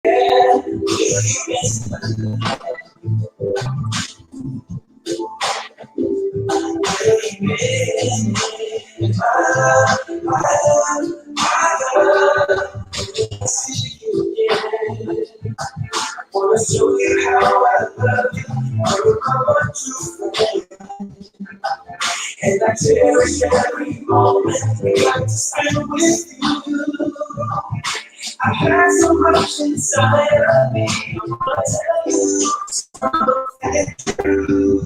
Wanna show you how I love you. I will come on true. And I cherish every moment we got to spend with you. I have so much inside of me. I wanna tell you something true.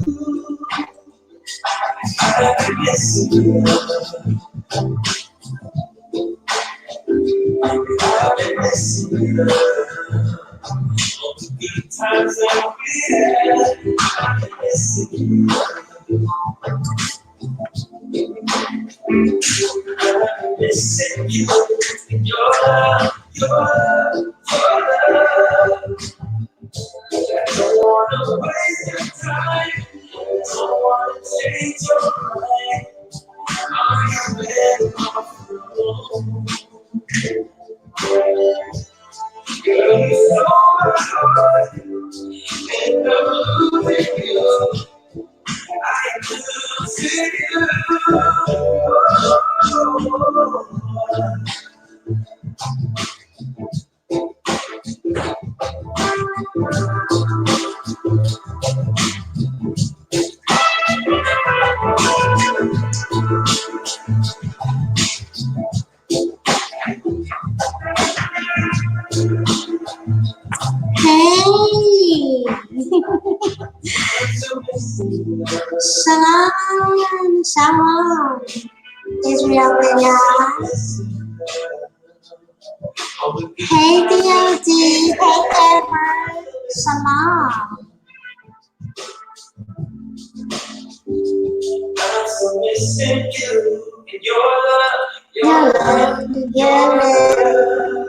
I miss you. I miss you. Good times that we had. I miss you. I'm missing you. Your love, your love, your love. I don't wanna waste your time. Don't wanna change your mind. I'm ready girl, you stole my heart, and I'm losing you. I am losing you. Hey! Shalom! Shalom! Israel Benya. Hey DOD! Hey Edward! Shalom! I'm so missing you and Your love, your love.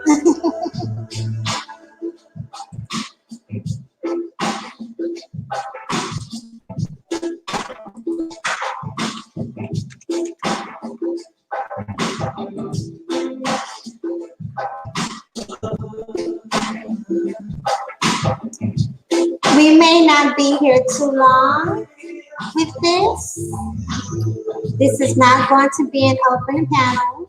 We may not be here too long with this. This is not going to be an open panel.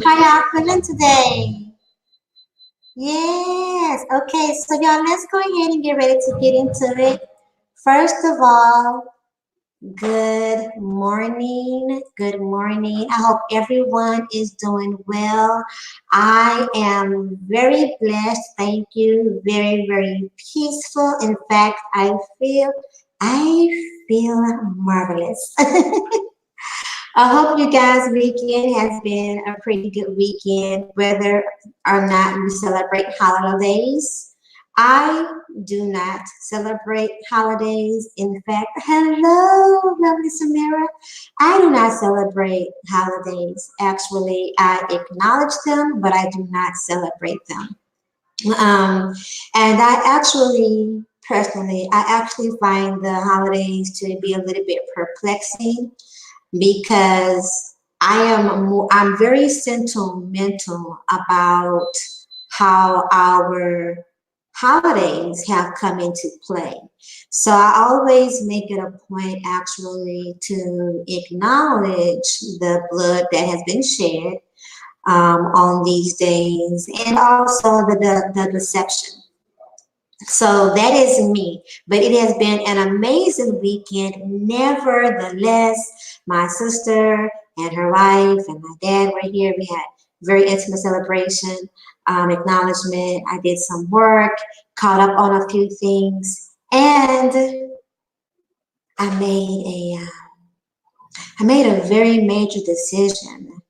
How y'all feeling today? Yes. Okay, so y'all, let's go ahead and get ready to get into it. First of all, good morning. Good morning. I hope everyone is doing well. I am very blessed. Thank you. Very, very peaceful. In fact, I feel marvelous. I hope you guys' weekend has been a pretty good weekend, whether or not you celebrate holidays. I do not celebrate holidays. In fact, hello, lovely Samira. I do not celebrate holidays. Actually, I acknowledge them, but I do not celebrate them. And personally, I actually find the holidays to be a little bit perplexing because I'm very sentimental about how our holidays have come into play. So I always make it a point actually to acknowledge the blood that has been shed on these days, and also the deception. So that is me, but it has been an amazing weekend. Nevertheless, my sister and her wife and my dad were here. We had very intimate celebration, acknowledgement. I did some work, caught up on a few things, and I made a very major decision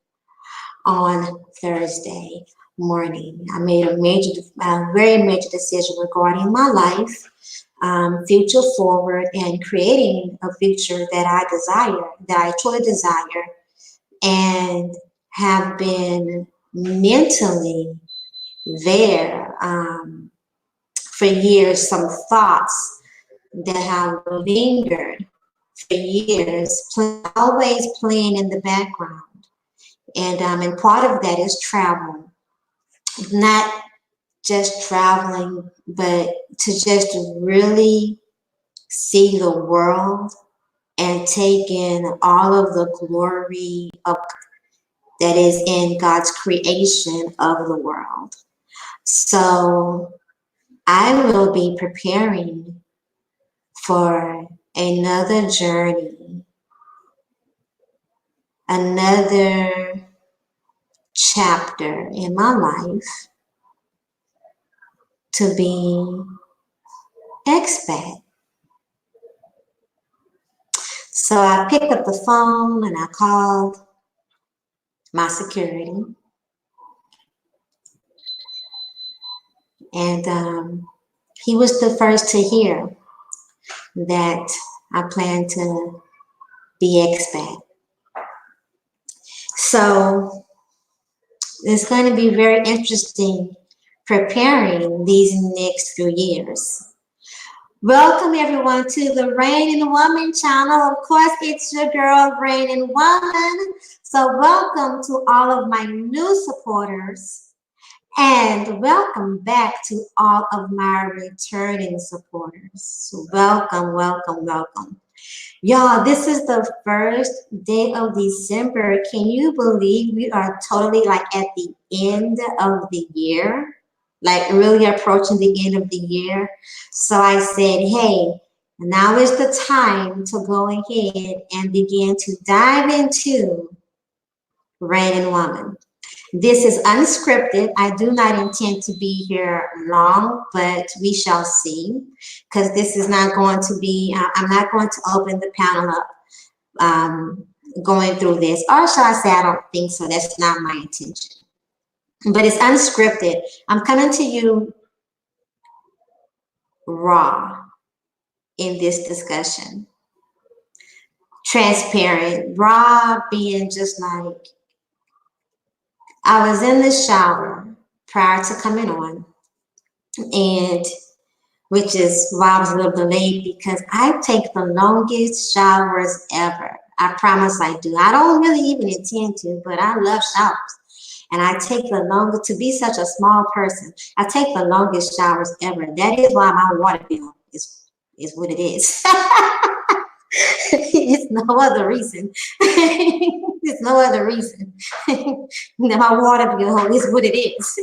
on Thursday morning. I made a very major decision regarding my life, future forward, and creating a future that I desire, that I truly desire. And have been mentally there for years, some thoughts that have lingered for years, always playing in the background. And part of that is travel, not just traveling, but to just really see the world and take in all of the glory of that is in God's creation of the world. So I will be preparing for another journey, another chapter in my life to be expat. So I picked up the phone and I called my security, and he was the first to hear that I plan to be expat. So it's going to be very interesting preparing these next few years. Welcome everyone to the Reigning Woman channel. Of course, it's your girl, Reigning Woman. So welcome to all of my new supporters and welcome back to all of my returning supporters. So welcome, welcome, welcome. Y'all, this is the first day of December. Can you believe we are totally like at the end of the year? Like really approaching the end of the year. So I said, hey, now is the time to go ahead and begin to dive into Reigning Woman. This is unscripted. I do not intend to be here long, but we shall see. Because this is not going to be, I'm not going to open the panel up going through this. Or shall I say, I don't think so. That's not my intention. But it's unscripted. I'm coming to you raw in this discussion. Transparent, raw being just like, I was in the shower prior to coming on, and which is why I was a little delayed because I take the longest showers ever. I promise I do. I don't really even intend to, but I love showers. And I take the longest, to be such a small person, I take the longest showers ever. That is why my water bill is what it is. It's no other reason. It's no other reason. My water bill is what it is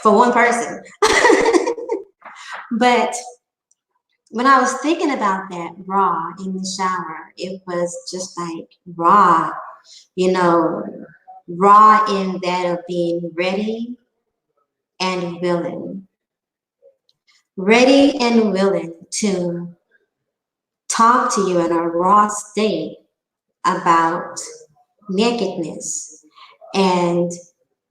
for one person. But when I was thinking about that raw in the shower, it was just like raw, you know, raw in that of being ready and willing. Ready and willing to talk to you in a raw state about nakedness and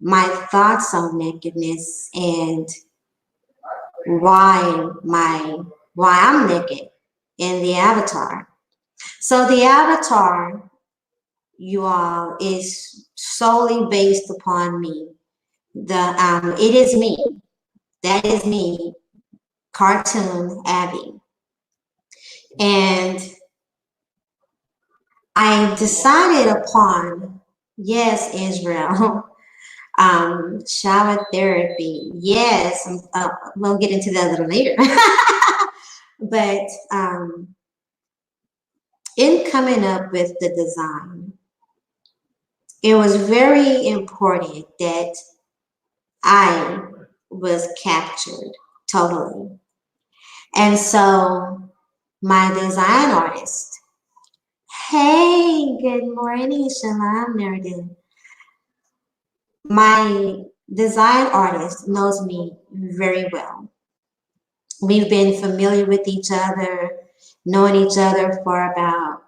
my thoughts on nakedness and why I'm naked in the avatar. So the avatar, you all, is solely based upon me. It is me. That is me, cartoon Abby. And I decided upon, yes, Israel, shower therapy. Yes, we'll get into that a little later. But in coming up with the design, it was very important that I was captured totally. And so my design artist, hey, good morning, Shalom Nerden. My design artist knows me very well. We've been familiar with each other, knowing each other for about,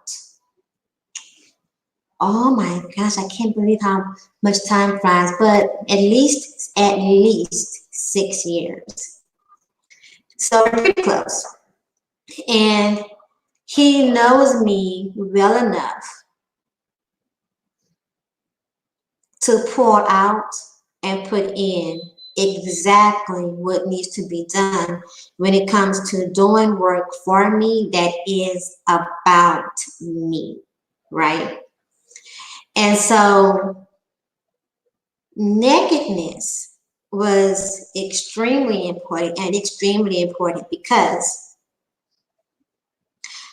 oh my gosh, I can't believe how much time flies, but at least 6 years. So we're pretty close. And he knows me well enough to pour out and put in exactly what needs to be done when it comes to doing work for me that is about me, right? And so nakedness was extremely important because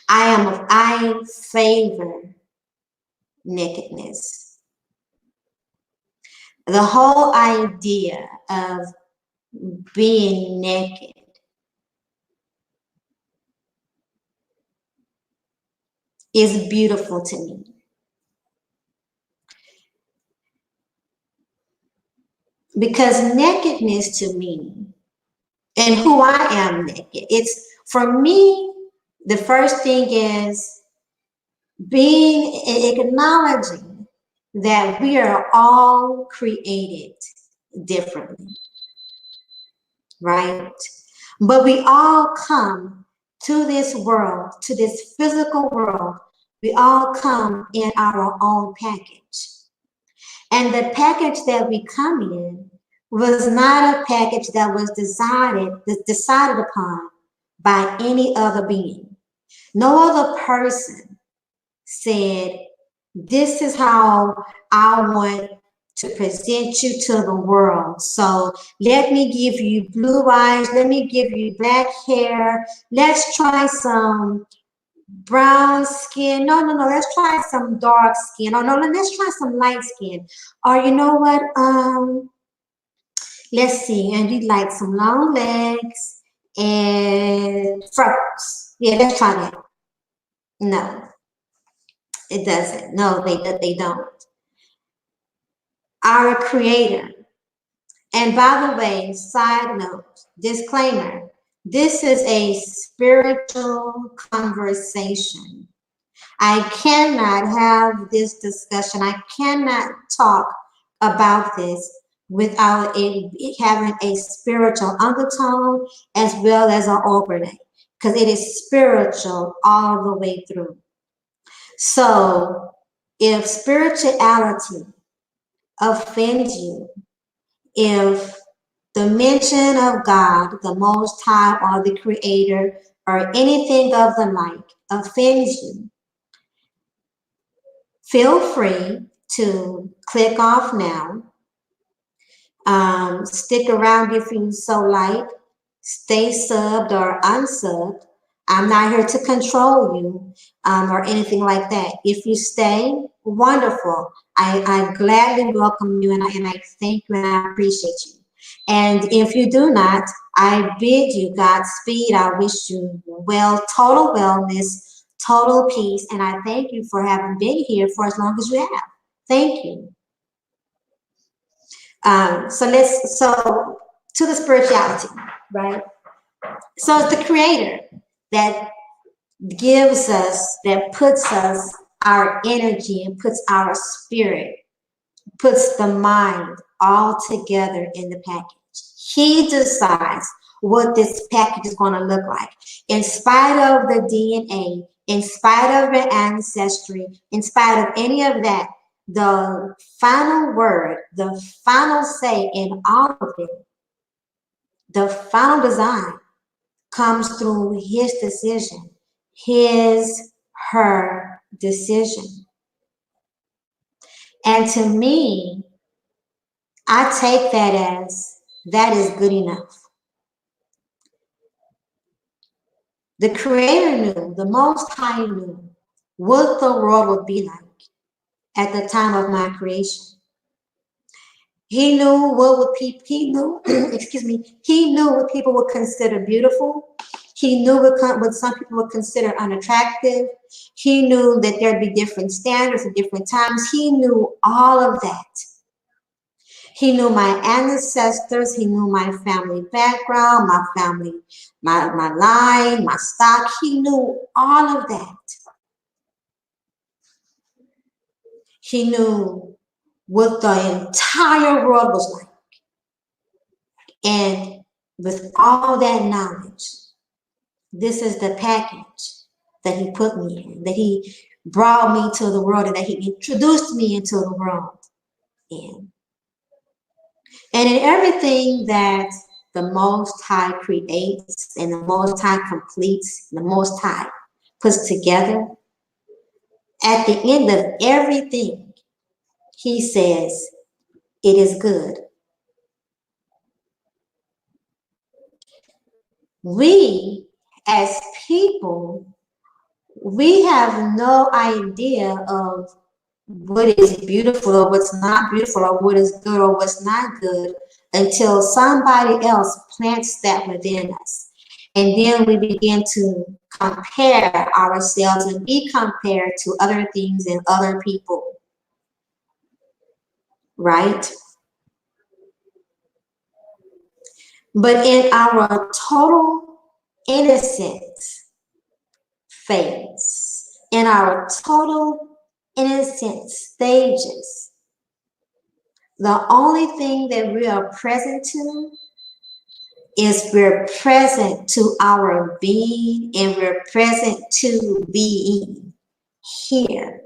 I favor nakedness. The whole idea of being naked is beautiful to me because nakedness to me and who I am naked, it's for me, the first thing is being acknowledging that we are all created differently, right? But we all come to this world, to this physical world, we all come in our own package. And the package that we come in was not a package that was decided upon by any other being. No other person said, this is how I want to present you to the world. So let me give you blue eyes. Let me give you black hair. Let's try some brown skin. No, no, no. Let's try some dark skin. Oh, no, let's try some light skin. Or you know what? Let's see. And you like some long legs and freckles. Yeah, let's try that. No, it doesn't. No, they don't. Our creator. And by the way, side note, disclaimer, this is a spiritual conversation. I cannot have this discussion. I cannot talk about this without it having a spiritual undertone as well as an overlay, because it is spiritual all the way through. So if spirituality offends you, if the mention of God, the Most High, or the Creator, or anything of the like offends you, feel free to click off now. Stick around if you so like. Stay subbed or unsubbed. I'm not here to control you or anything like that. If you stay, wonderful. I gladly welcome you and I thank you and I appreciate you. And if you do not, I bid you Godspeed. I wish you total wellness, total peace, and I thank you for having been here for as long as you have. Thank you. So to the spirituality, right? So it's the creator that gives us, that puts us our energy and puts our spirit, puts the mind all together in the package. He decides what this package is going to look like. In spite of the DNA, in spite of the ancestry, in spite of any of that, the final word, the final say in all of it, the final design comes through his decision, her decision. And to me, I take that as that is good enough. The Creator knew, the Most High knew what the world would be like at the time of my creation. He knew what would people, he knew, excuse me, he knew what people would consider beautiful. He knew what some people would consider unattractive. He knew that there'd be different standards at different times. He knew all of that. He knew my ancestors. He knew my family background, my family, my line, my stock. He knew all of that. He knew what the entire world was like. And with all that knowledge, this is the package that he put me in, that he brought me to the world and that he introduced me into the world in. And in everything that the Most High creates and the Most High completes, the Most High puts together, at the end of everything, He says, it is good. We, as people, we have no idea of what is beautiful or what's not beautiful or what is good or what's not good until somebody else plants that within us. And then we begin to compare ourselves and be compared to other things and other people, right? But in our total innocent phase, in our total innocent stages, the only thing that we are present to is we're present to our being and we're present to being here.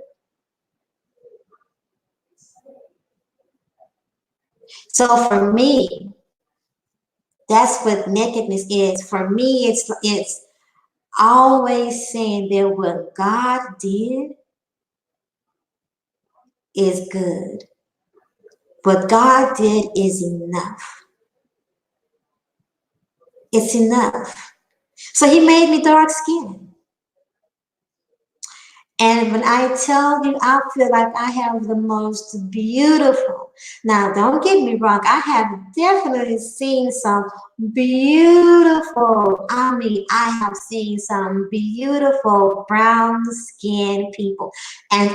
So for me, that's what nakedness is. For me, it's always saying that what God did is good. What God did is enough. It's enough. So He made me dark skinned. And when I tell you, I feel like I have the most beautiful. Now, don't get me wrong. I have definitely seen some beautiful, I mean, I have seen some beautiful brown skinned people. And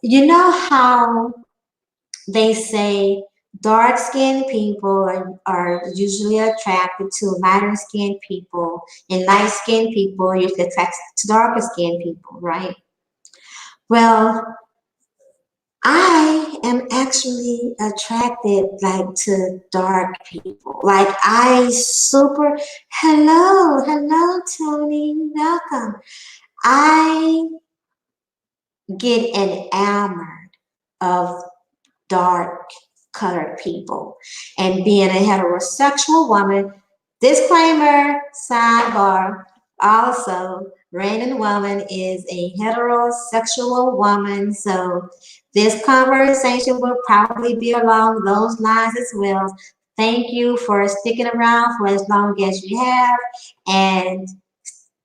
you know how they say dark skinned people are usually attracted to lighter skinned people, and light skinned people are usually attracted to darker skinned people, right? Well, I am actually attracted like to dark people. Like I super hello Tony, welcome. I get enamored of dark colored people. And being a heterosexual woman, disclaimer, sidebar, also, Reigning Woman is a heterosexual woman, so this conversation will probably be along those lines as well. Thank you for sticking around for as long as you have, and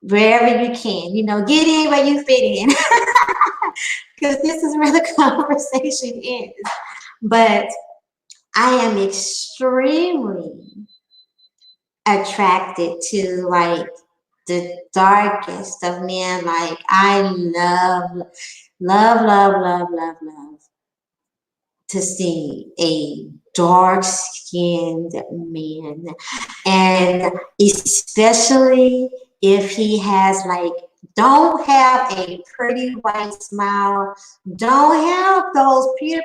wherever you can, get in where you fit in, because this is where the conversation is. But I am extremely attracted to like the darkest of men. Like I love to see a dark skinned man. And especially if he has like, don't have a pretty white smile, don't have those pretty,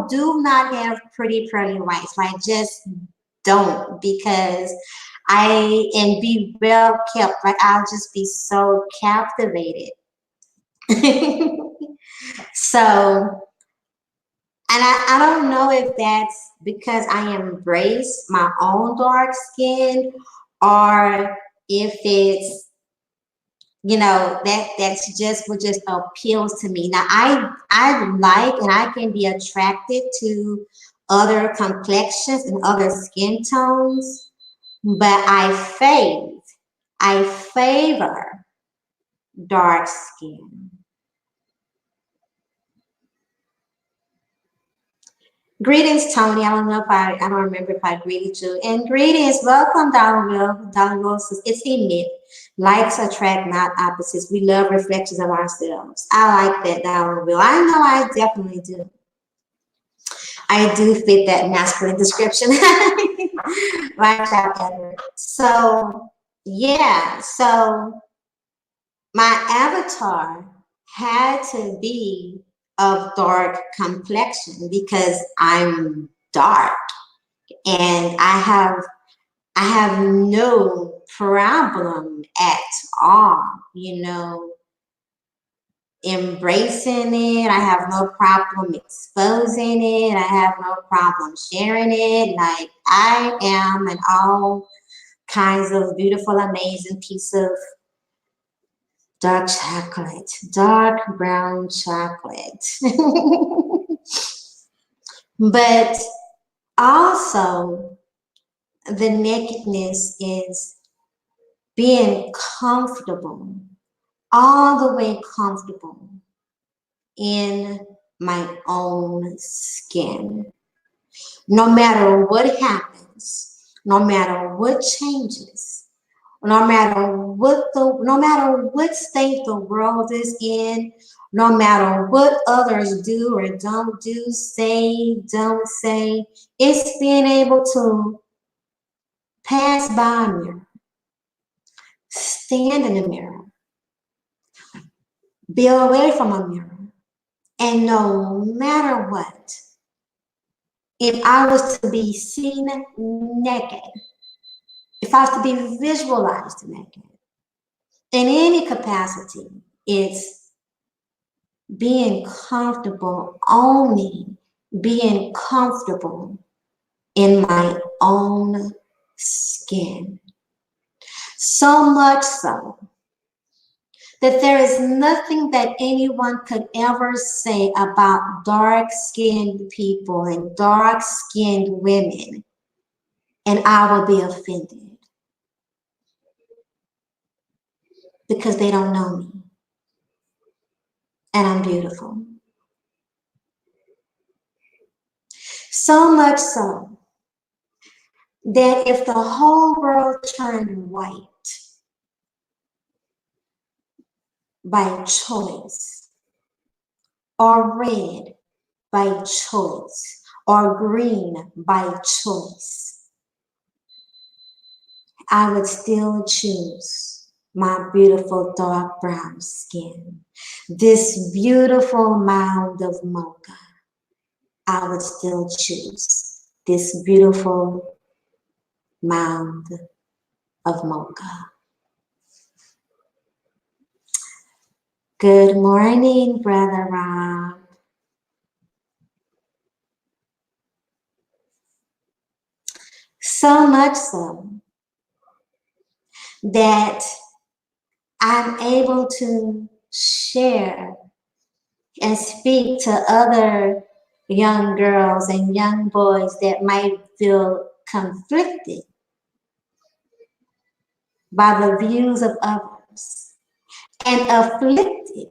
do not have pretty whites, like just don't, because and be well kept, like I'll just be so captivated. So, and I don't know if that's because I embrace my own dark skin, or if it's, that's just what just appeals to me. Now I like and I can be attracted to other complexions and other skin tones, but I favor dark skin. Greetings, Tony. I don't remember if I greeted you. And greetings, welcome, Darwin. Darwin says it's a myth. Likes attract, not opposites. We love reflections of ourselves. I like that, Darwin. I know I definitely do. I do fit that masculine description. Watch out, Edward. So, yeah. So, my avatar had to be of dark complexion because I'm dark, and I have no problem at all, embracing it. I have no problem exposing it. I have no problem sharing it. Like, I am an all kinds of beautiful, amazing piece of dark chocolate, dark brown chocolate. But also, the nakedness is being comfortable, all the way comfortable in my own skin. No matter what happens, no matter what changes, no matter what state the world is in, no matter what others do or don't do, say, don't say, it's being able to pass by a mirror, stand in the mirror, be away from a mirror, and no matter what, if I was to be seen naked, if I was to be visualized naked, in any capacity, it's being comfortable, only being comfortable in my own skin. So much so that there is nothing that anyone could ever say about dark-skinned people and dark-skinned women, and I will be offended because they don't know me and I'm beautiful. So much so that if the whole world turned white by choice, or red by choice, or green by choice, I would still choose my beautiful dark brown skin, this beautiful mound of mocha. I would still choose this beautiful mound of mocha. Good morning, Brother Rob. So much so that I'm able to share and speak to other young girls and young boys that might feel conflicted by the views of others and afflicted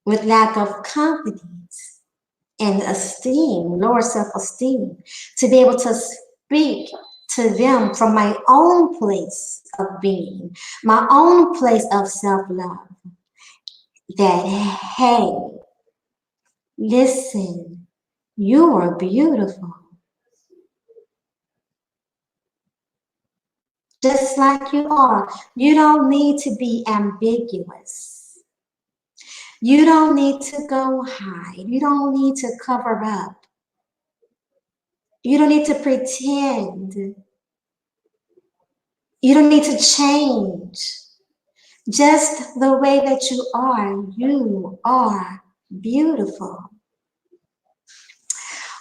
with lack of confidence and esteem, lower self-esteem, to be able to speak to them from my own place of being, my own place of self-love, that, hey, listen, you are beautiful. Just like you are. You don't need to be ambiguous. You don't need to go hide. You don't need to cover up. You don't need to pretend. You don't need to change. Just the way that you are beautiful.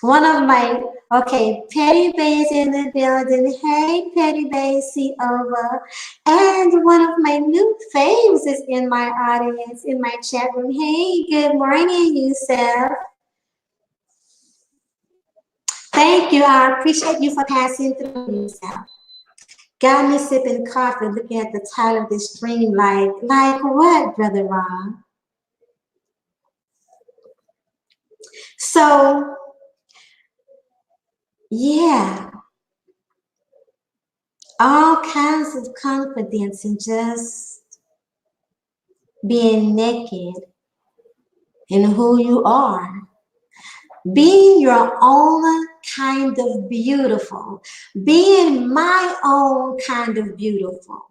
One of my, okay, Petty Bay's in the building. Hey, Petty Bay, see over. And one of my new faves is in my audience, in my chat room. Hey, good morning, Yusef. Thank you. I appreciate you for passing through, Yusef. Got me sipping coffee, looking at the title of this stream like what, Brother Ron? So, yeah, all kinds of confidence in just being naked in who you are. Being your own kind of beautiful. Being my own kind of beautiful.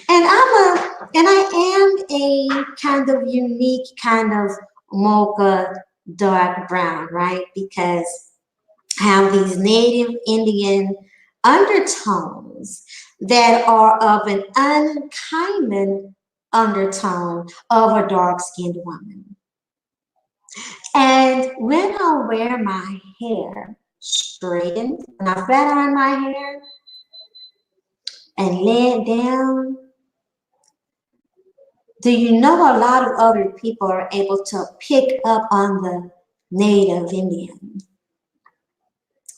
And I am a kind of unique kind of mocha dark brown, right? Because I have these native Indian undertones that are of an uncommon undertone of a dark-skinned woman. And when I wear my hair straightened, when I flat iron my hair and lay it down, do you know a lot of other people are able to pick up on the native Indian?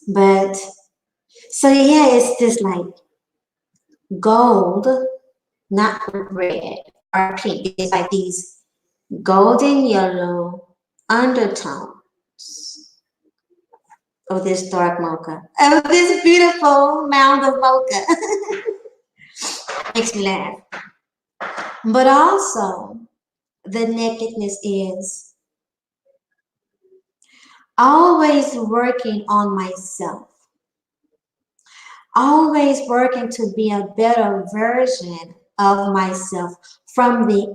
But so yeah, it's just like gold, not red or pink. It's like these golden yellow undertones of this dark mocha, of this beautiful mound of mocha. Makes me laugh. But also, the nakedness is always working on myself, always working to be a better version of myself from the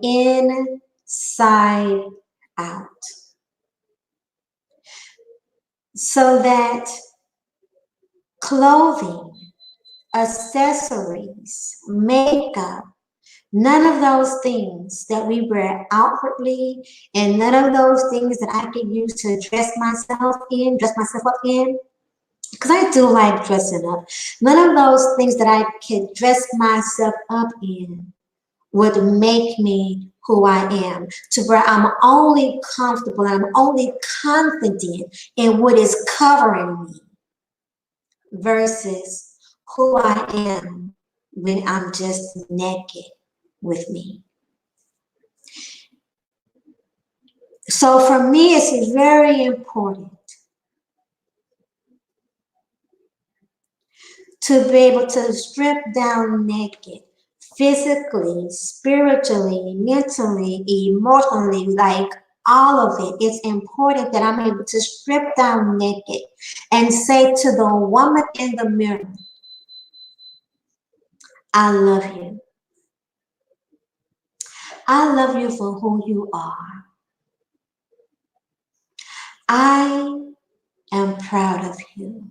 inside out. So that clothing, accessories, makeup, none of those things that we wear outwardly, and none of those things that I can use to dress myself up in, because I do like dressing up. None of those things that I can dress myself up in would make me who I am, to where I'm only comfortable and I'm only confident in what is covering me versus who I am when I'm just naked with me. So for me, it's very important to be able to strip down naked, physically, spiritually, mentally, emotionally, like all of it. It's important that I'm able to strip down naked and say to the woman in the mirror, I love you. I love you for who you are. I am proud of you.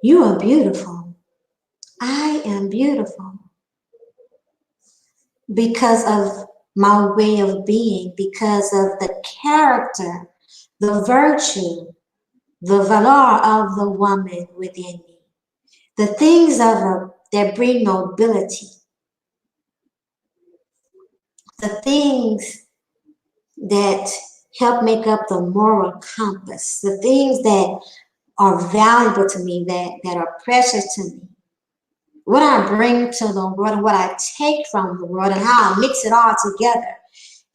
You are beautiful. I am beautiful because of my way of being, because of the character, the virtue, the valor of the woman within me, the things of her that bring nobility, the things that help make up the moral compass, the things that are valuable to me, that are precious to me. What I bring to the world and what I take from the world and how I mix it all together.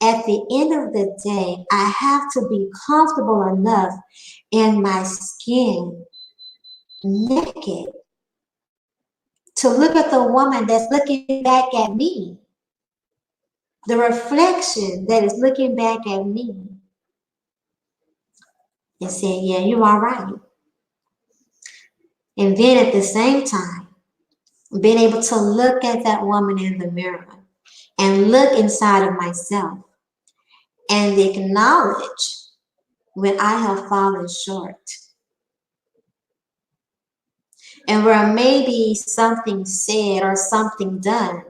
At the end of the day, I have to be comfortable enough in my skin, naked, to look at the woman that's looking back at me, the reflection that is looking back at me and saying, yeah, you are right. And then at the same time, being able to look at that woman in the mirror and look inside of myself and acknowledge when I have fallen short. And where maybe something said or something done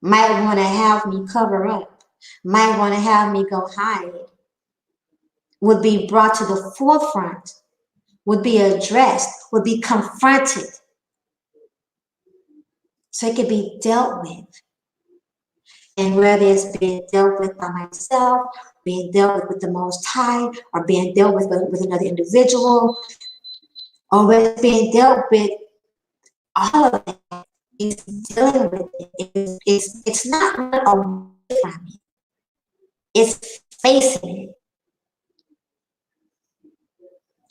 might want to have me cover up, might want to have me go hide, would be brought to the forefront, would be addressed, would be confronted, so it could be dealt with. And whether it's being dealt with by myself, being dealt with the Most High, or being dealt with another individual, or whether it's being dealt with, all of that is dealing with it. It's not running away from it. It's facing it.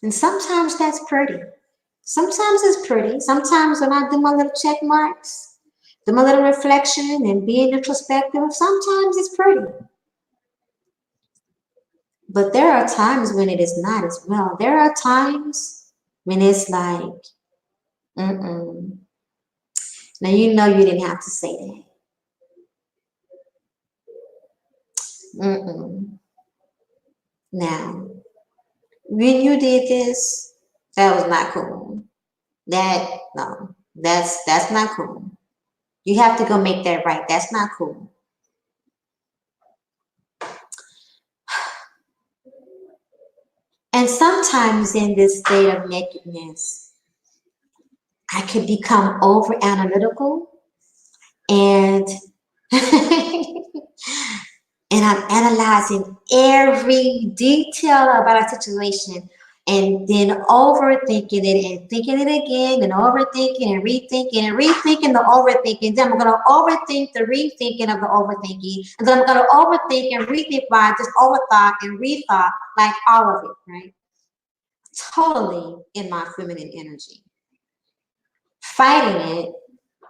And sometimes that's pretty. Sometimes it's pretty. Sometimes when I do my little check marks, do my little reflection and being introspective, sometimes it's pretty. But there are times when it is not as well. There are times when it's like, mm-mm. Now you know you didn't have to say that. Mm-mm. Now, when you did this, that was not cool. No, that's not cool. You have to go make that right. That's not cool. And sometimes in this state of nakedness, I could become over analytical and and I'm analyzing every detail about a situation and then overthinking it and thinking it again and overthinking and rethinking the overthinking. Then I'm going to overthink the rethinking of the overthinking. And then I'm going to overthink and rethink why I just overthought and rethought, like all of it, right? Totally in my feminine energy. Fighting it,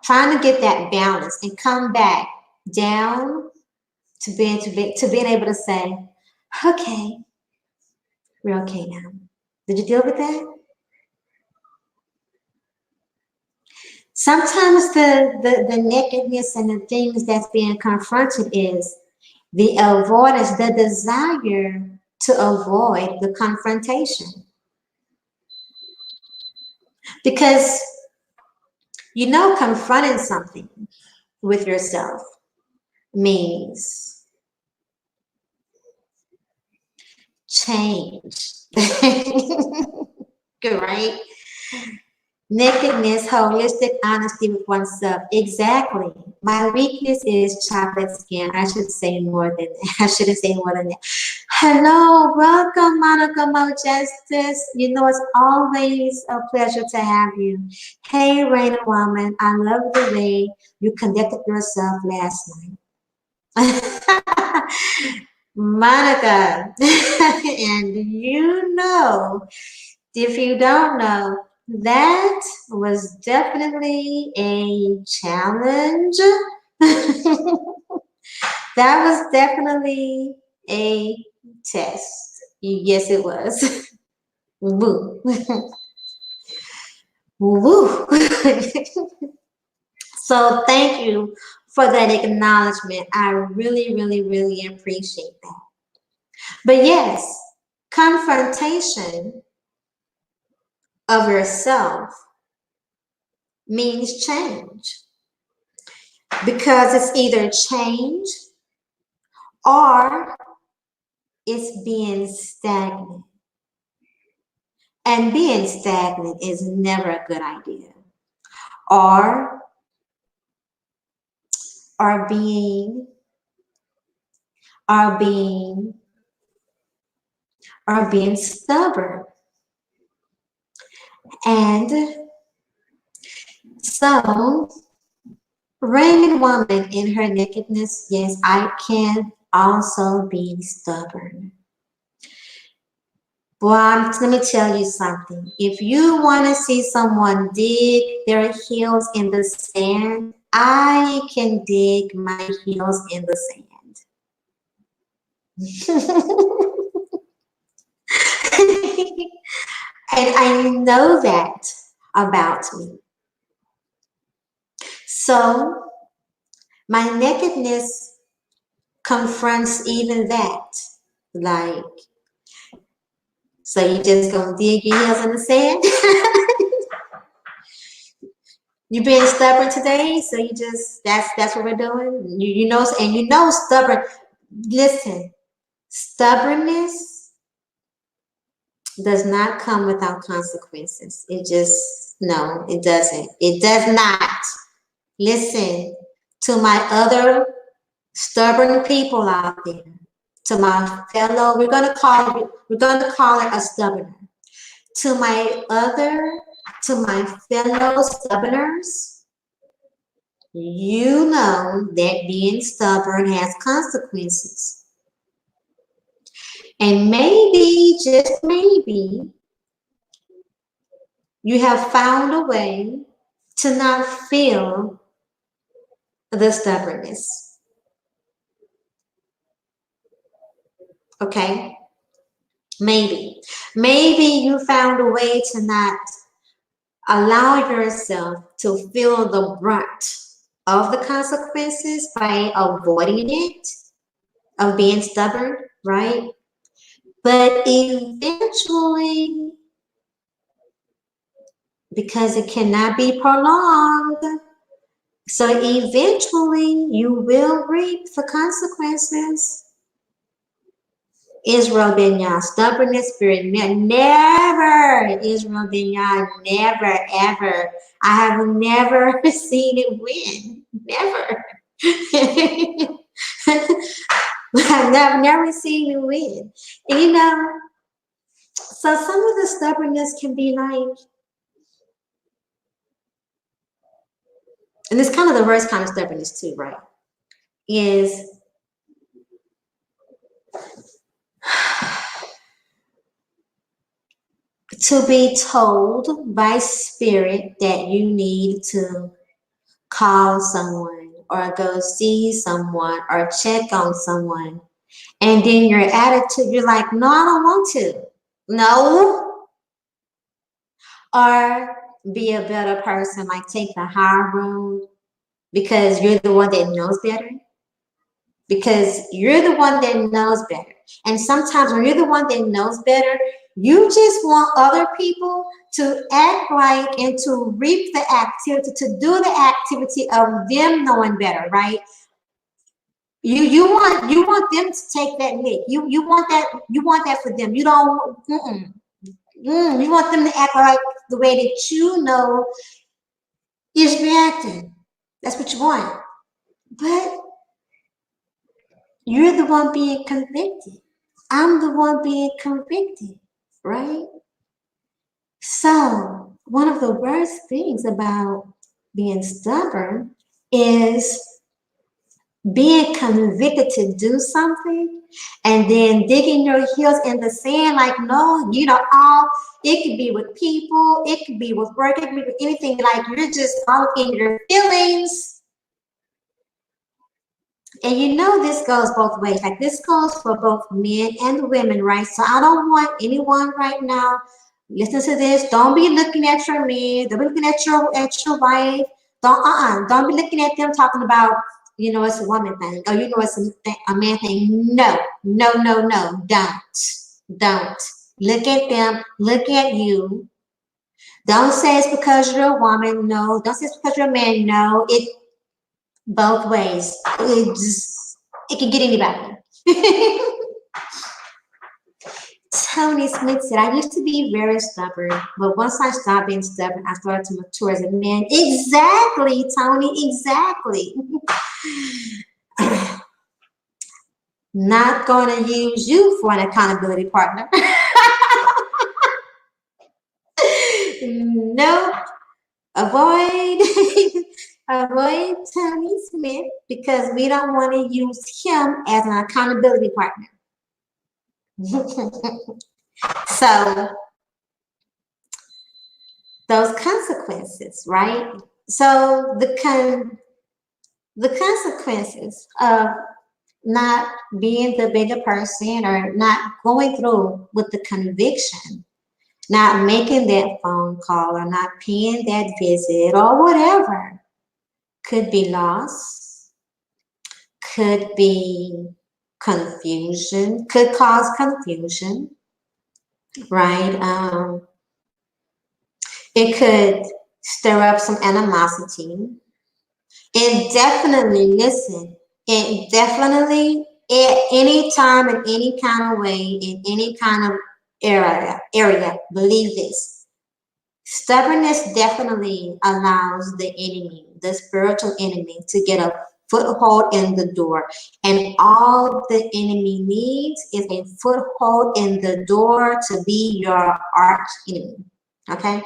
trying to get that balance and come back down to being able to say, okay, we're okay now. Did you deal with that? Sometimes the nakedness and the things that's being confronted is the avoidance, the desire to avoid the confrontation. Because confronting something with yourself means change. Good, right? Nakedness, holistic honesty with oneself. Exactly. My weakness is chocolate skin. I should say more than that. I shouldn't say more than that. Hello, welcome, Monica Justice. It's always a pleasure to have you. Hey, Reigning Woman, I love the way you conducted yourself last night. Monica, and if you don't know, that was definitely a challenge. That was definitely a test. Yes, it was. Woo. Woo. So thank you for that acknowledgement. I really, really, really appreciate that. But yes, confrontation of yourself means change because it's either change or it's being stagnant. And being stagnant is never a good idea. Or or being or being or being stubborn. And so Reigning Woman in her nakedness, yes, I can also be stubborn. Well, let me tell you something. If you want to see someone dig their heels in the sand, I can dig my heels in the sand. And I know that about me. So my nakedness confronts even that. Like, so you just gonna dig your heels in the sand? You being stubborn today, so you just that's what we're doing. Stubborn. Listen, stubbornness does not come without consequences. It just no, it doesn't. It does not. Listen to my other stubborn people out there. To my fellow, we're gonna call it a stubborner. To my other, to my fellow stubborners, you know that being stubborn has consequences. And maybe, just maybe, you have found a way to not feel the stubbornness. Okay? Maybe. Maybe you found a way to not allow yourself to feel the brunt of the consequences by avoiding it, of being stubborn, right? But eventually, because it cannot be prolonged, So eventually you will reap the consequences. Israel Benya, stubbornness spirit, never, Israel Benya, never, ever. I have never seen it win. Never. I've never seen it win. And, so some of the stubbornness can be like, and it's kind of the worst kind of stubbornness too, right? Is to be told by spirit that you need to call someone or go see someone or check on someone. And then your attitude, you're like, no, I don't want to. No. Or be a better person, like take the high road because you're the one that knows better. Because you're the one that knows better. And sometimes when you're the one that knows better, you just want other people to act like and to reap the activity, to do the activity of them knowing better, right? You want them to take that lick. You want that for them. You don't. You want them to act like the way that you know is reacting. That's what you want. But you're the one being convicted. I'm the one being convicted, right? So, one of the worst things about being stubborn is being convicted to do something and then digging your heels in the sand like, no, all it could be with people, it could be with work, it could be with anything, like you're just all in your feelings. And this goes both ways. Like this goes for both men and women, right? So I don't want anyone right now listen to this. Don't be looking at your man. Don't be looking at your wife. Don't be looking at them talking about it's a woman thing or it's a man thing. No, no, no, no. Don't look at them. Look at you. Don't say it's because you're a woman. No. Don't say it's because you're a man. No. It both ways. It can get anybody. Tony Smith said, I used to be very stubborn, but once I stopped being stubborn, I started to mature as a man. Exactly, Tony, exactly. Not going to use you for an accountability partner. Nope. Avoid avoid Tony Smith because we don't want to use him as an accountability partner. So those consequences, right? So the consequences of not being the bigger person or not going through with the conviction, not making that phone call or not paying that visit or whatever, could be loss, could be confusion, could cause confusion, right? It could stir up some animosity. It definitely, listen, it definitely, at any time, in any kind of way, in any kind of area, believe this. Stubbornness definitely allows the enemy, the spiritual enemy, to get a foothold in the door. And all the enemy needs is a foothold in the door to be your arch enemy. Okay?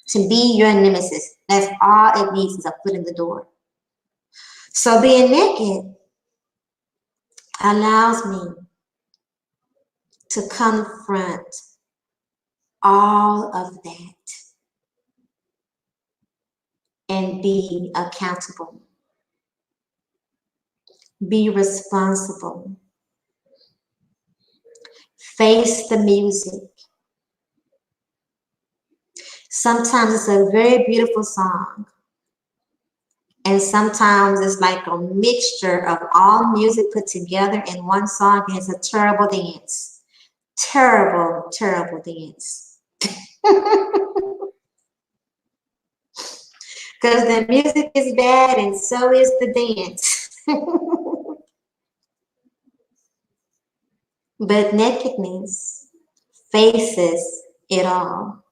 To be your nemesis. That's all it needs is a foot in the door. So being naked allows me to confront all of that and be accountable, be responsible, face the music. Sometimes it's a very beautiful song, and sometimes it's like a mixture of all music put together in one song, and it's a terrible dance. Terrible, terrible dance. Because the music is bad and so is the dance. But nakedness faces it all.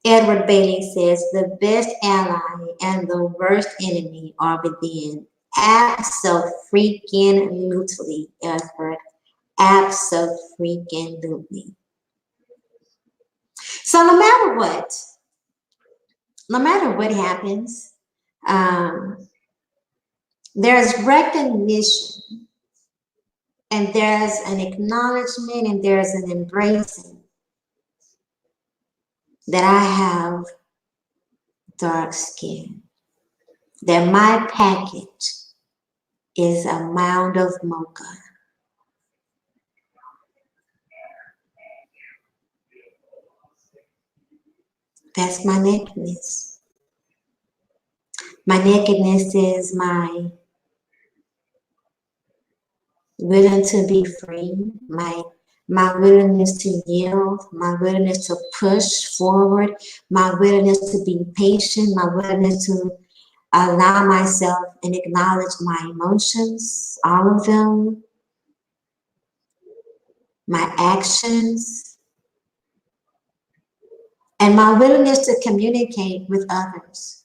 Edward Bailey says the best ally and the worst enemy are within. Absolutely, Edward. Absolutely. So no matter what happens, um, there's recognition and there's an acknowledgement and there's an embracing that I have dark skin, that my package is a mound of mocha. That's my nakedness. My nakedness is my willing to be free, my willingness to yield, my willingness to push forward, my willingness to be patient, my willingness to allow myself and acknowledge my emotions, all of them, my actions, and my willingness to communicate with others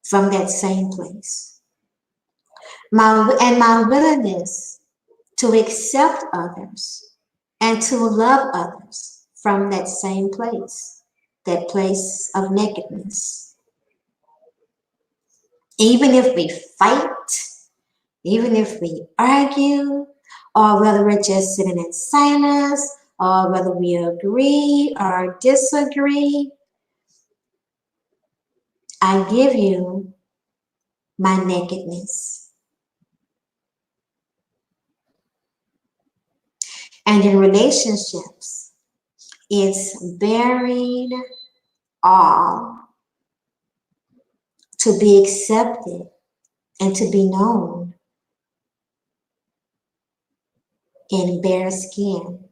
from that same place. My willingness to accept others and to love others from that same place, that place of nakedness. Even if we fight, even if we argue, or whether we're just sitting in silence, or whether we agree or disagree, I give you my nakedness. And in relationships, it's bearing all to be accepted and to be known in bare skin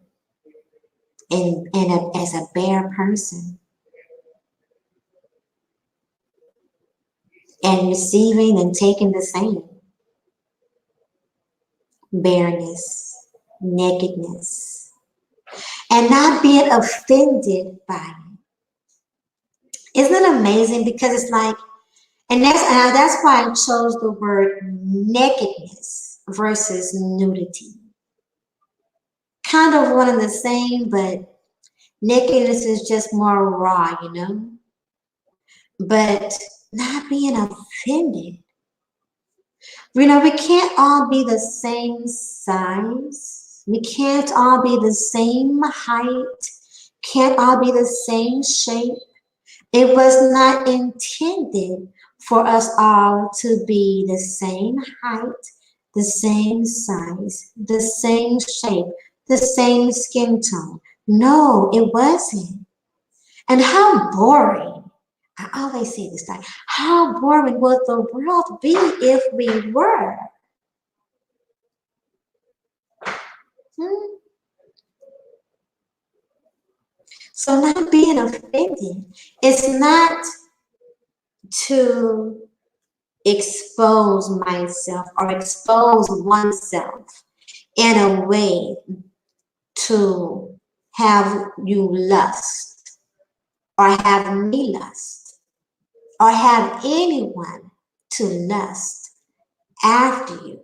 and as a bare person and receiving and taking the same bareness, nakedness, and not being offended by it. Isn't it amazing? Because it's like, and that's why I chose the word nakedness versus nudity. Kind of one and the same, but nakedness is just more raw. But not being offended. We can't all be the same size. We can't all be the same height. Can't all be the same shape. It was not intended for us all to be the same height, the same size, the same shape, the same skin tone. No, it wasn't. And how boring. I always say this, like, how boring would the world be if we were? Hmm? So not being offended is not to expose myself or expose oneself in a way to have you lust or have me lust or have anyone to lust after you,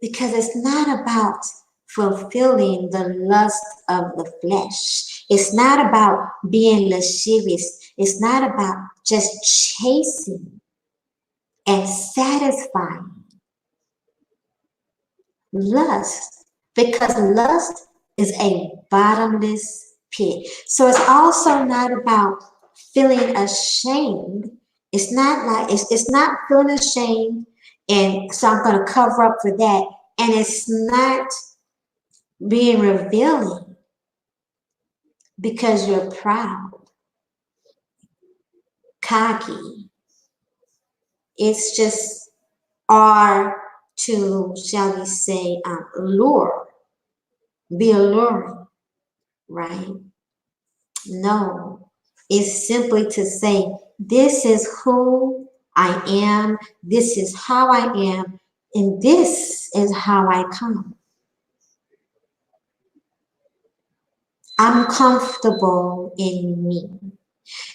because it's not about fulfilling the lust of the flesh. It's not about being lascivious. It's not about just chasing and satisfying lust, because lust is a bottomless pit. So it's also not about feeling ashamed. It's not like it's not feeling ashamed, and so I'm going to cover up for that. And it's not being revealing because you're proud, cocky. It's just or to, shall we say, lure, be alluring, right? No, is simply to say, this is who I am, this is how I am, and this is how I come. I'm comfortable in me.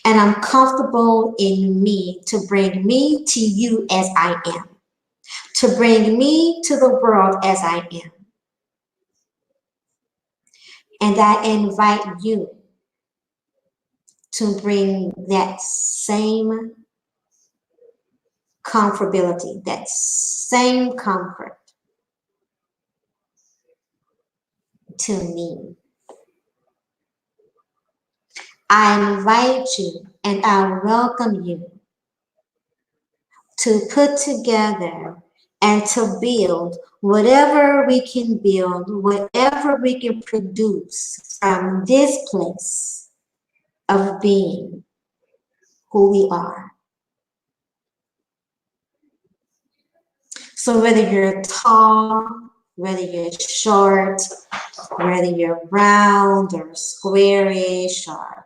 And I'm comfortable in me to bring me to you as I am, to bring me to the world as I am. And I invite you to bring that same comfortability, that same comfort to me. I invite you and I welcome you to put together and to build whatever we can build, whatever we can produce from this place of being who we are. So whether you're tall, whether you're short, whether you're round or squarish or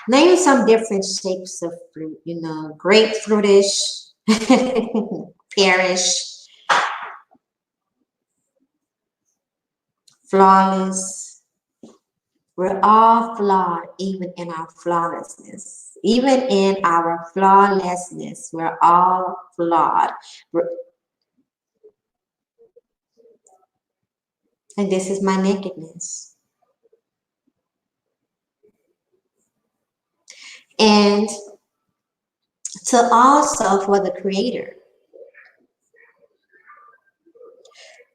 name some different shapes of fruit, grapefruitish, pearish, flawless. We're all flawed, even in our flawlessness. Even in our flawlessness, we're all flawed. And this is my nakedness. And to also for the Creator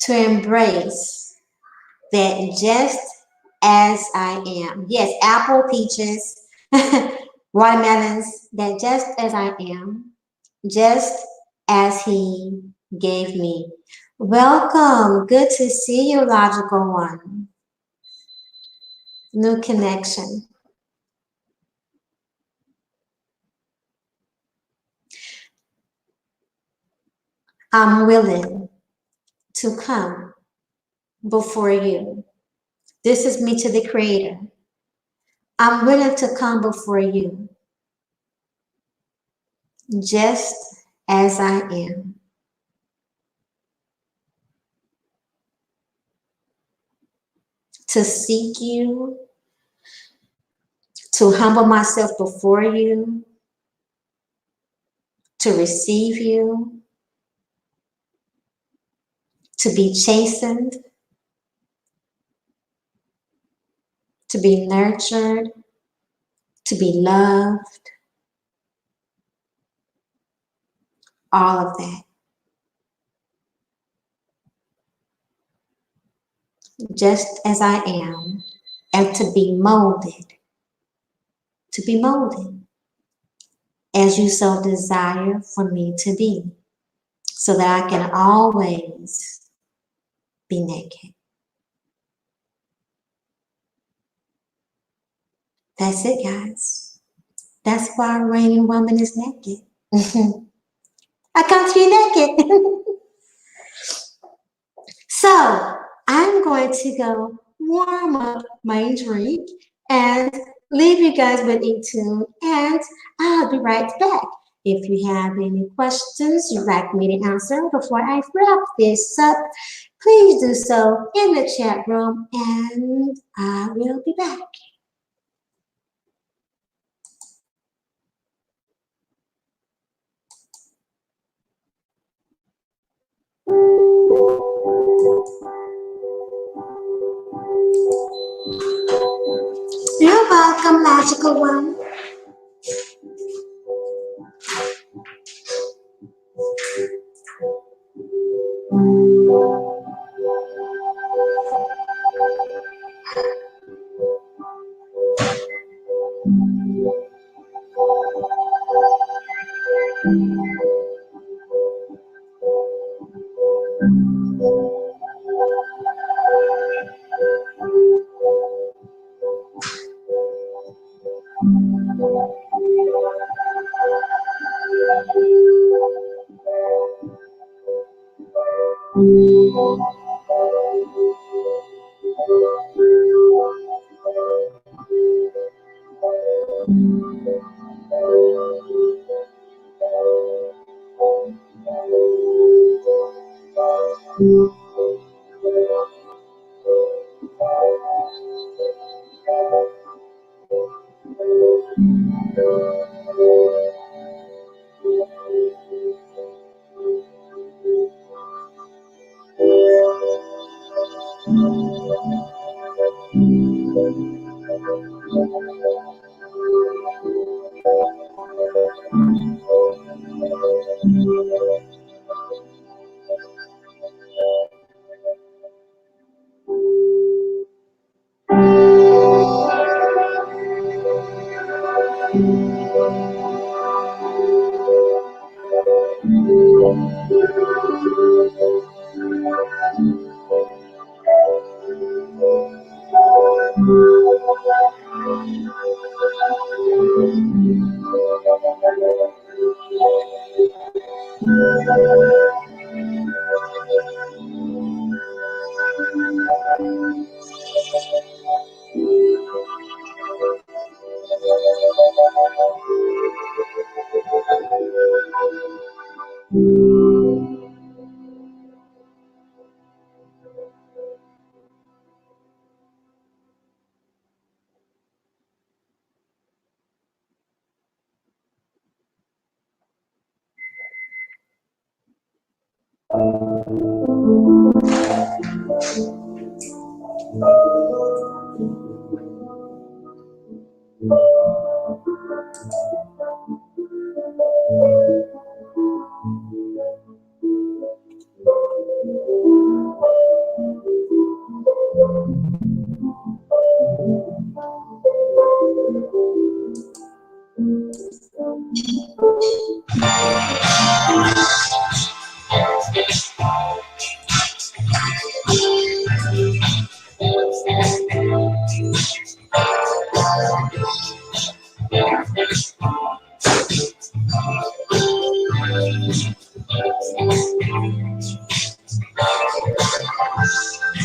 to embrace that just as I am. Yes, apple, peaches, watermelons, that just as I am, just as He gave me. Welcome. Good to see you, logical one. New connection. I'm willing to come before you. This is me to the Creator. I'm willing to come before you just as I am. To seek you, to humble myself before you, to receive you, to be chastened, to be nurtured, to be loved, all of that. Just as I am, and to be molded as you so desire for me to be, so that I can always be naked. That's it, guys. That's why Reigning Woman is naked. I come to you naked. So I'm going to go warm up my drink and leave you guys with a tune, and I'll be right back. If you have any questions you'd like me to answer before I wrap this up, please do so in the chat room, and I will be back. You're welcome, logical one.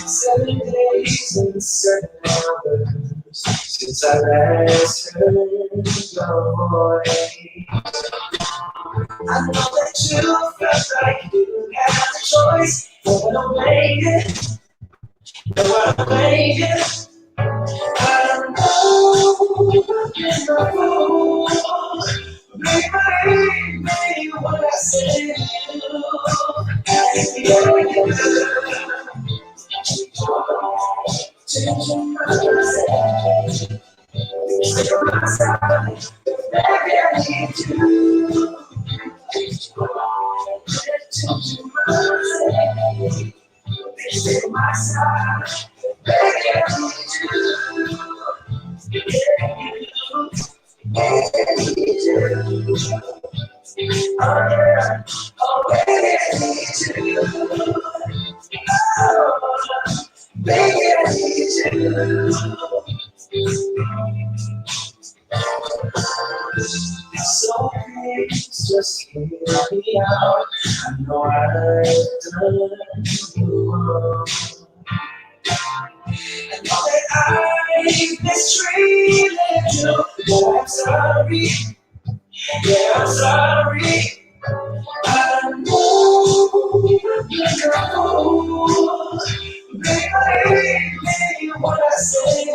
7 days and 7 hours since I last heard your voice. I know that you felt like you had a choice. But I'm waiting, but I'm waiting. I know you're not fool. Maybe what I said to you. Changing my mindset. Stay on my side. Baby, I need you. Changing my mindset. Stay on my side. Baby, I need you. Oh, yeah. Oh, baby, I need you. Oh, baby, I need you. So please just hear me out. I know I've done you wrong. I know that I've mistreated you. But I'm sorry. Yeah, I'm sorry. I know you're a fool. Baby, what I say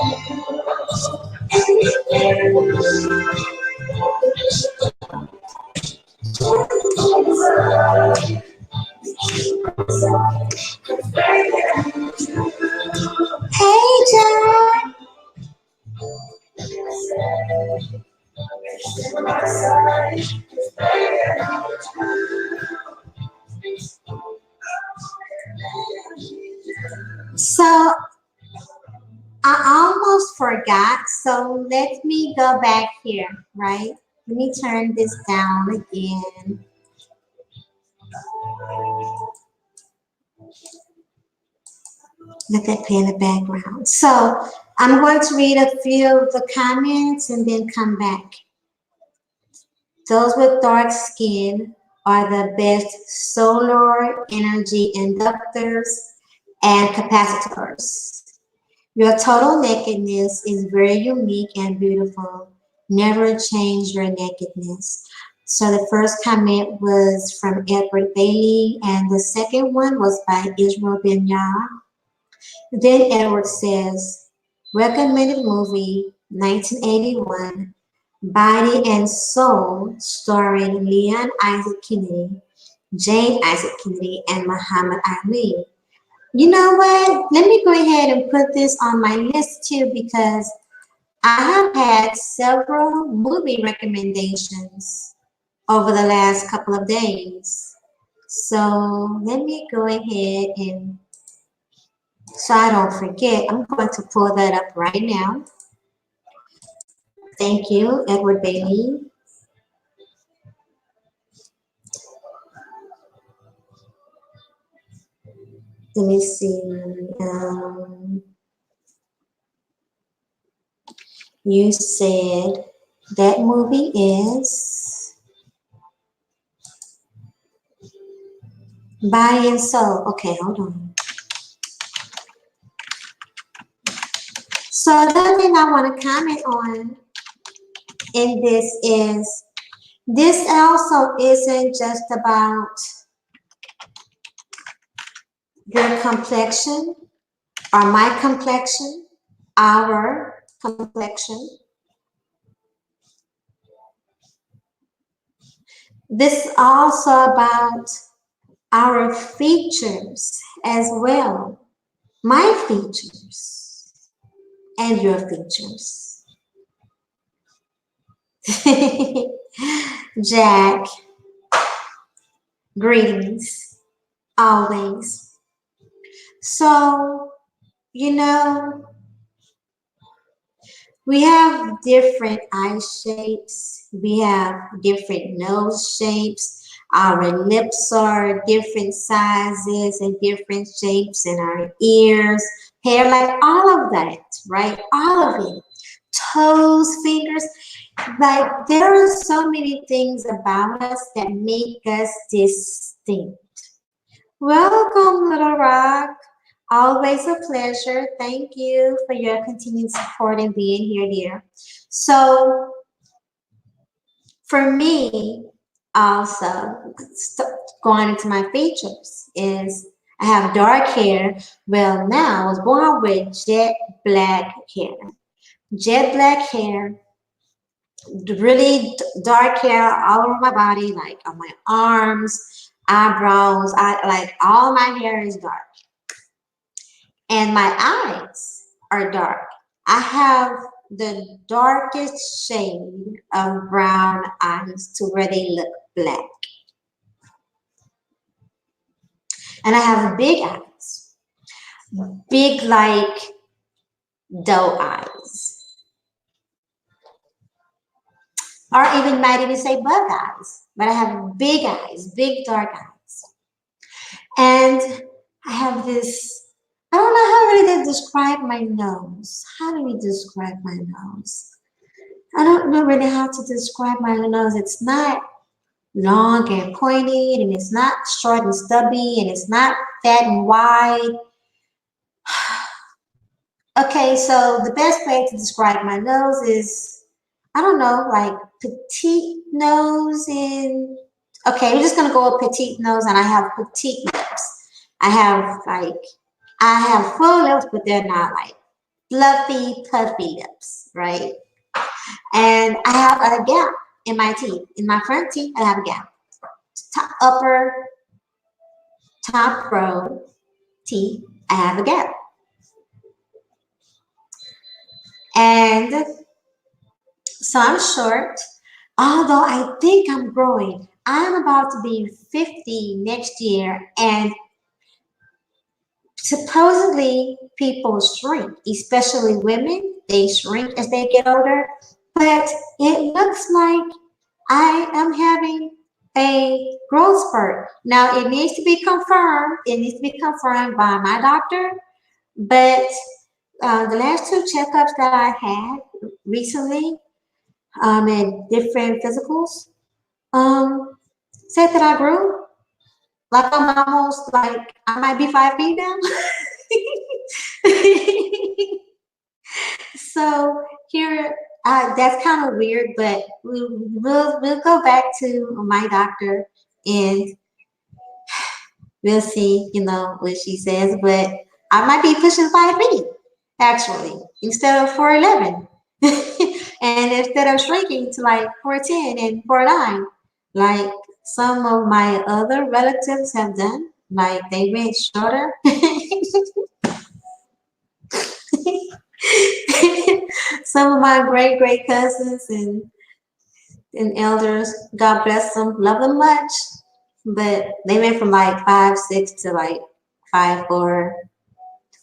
Hey, John. So I almost forgot. So let me go back here, right? Let me turn this down again. Let that play in the background. So I'm going to read a few of the comments and then come back. Those with dark skin are the best solar energy inductors and capacitors. Your total nakedness is very unique and beautiful. Never change your nakedness. So the first comment was from Edward Bailey, and the second one was by Israel Benyar. Then Edward says, recommended movie 1981, Body and Soul, starring Leon Isaac Kennedy, Jane Isaac Kennedy, and Muhammad Ali. You know what? Let me go ahead and put this on my list too because I have had several movie recommendations over the last couple of days. So let me go ahead and so I don't forget, I'm going to pull that up right now. Thank you, Edward Bailey. Let me see. Um, you said that movie is Body and Soul. Okay, hold on. So the other thing I want to comment on in this is this also isn't just about your complexion or my complexion, our complexion. This is also about our features as well. My features and your features. Jack, greetings, always. So, you know, we have different eye shapes, we have different nose shapes, our lips are different sizes and different shapes, and our ears, hair, like all of that, right? All of it. Toes, fingers, like there are so many things about us that make us distinct. Welcome, Little Rock. Always a pleasure. Thank you for your continued support and being here, dear. So, for me, also, going into my features is I have dark hair. Well, now I was born with jet black hair. Jet black hair, really dark hair all over my body, like on my arms, eyebrows. I like all my hair is dark. And my eyes are dark. I have the darkest shade of brown eyes to where they look black. And I have big eyes, big like doe eyes, or even might even say bug eyes. But I have big eyes, big dark eyes. And I have this, I don't know how really to describe my nose. How do we describe my nose? I don't know really how to describe my nose. It's not long and pointed, and it's not short and stubby, and it's not fat and wide. Okay, so the best way to describe my nose is, I don't know, like petite nose and, okay, we're just gonna go with petite nose, and I have petite lips. I have like, I have full lips, but they're not like fluffy, puffy lips, right? And I have a gap in my teeth. In my front teeth, I have a gap. Top, upper, top row teeth, I have a gap. And so I'm short, although I think I'm growing. I'm about to be 50 next year, and supposedly people shrink, especially women. They shrink as they get older, but it looks like I am having a growth spurt. Now it needs to be confirmed. It needs to be confirmed by my doctor. But the last two checkups that I had recently, in different physicals, um, said that I grew. Like I'm almost like I might be 5 feet now. So here, that's kind of weird, but we'll go back to my doctor and we'll see, you know, what she says. But I might be pushing 5 feet actually instead of 4'11", and instead of shrinking to like 4'10" and 4'9", like some of my other relatives have done. Like they went shorter. Some of my great cousins and elders, God bless them, love them much. But they went from like 5'6" to like 5'4",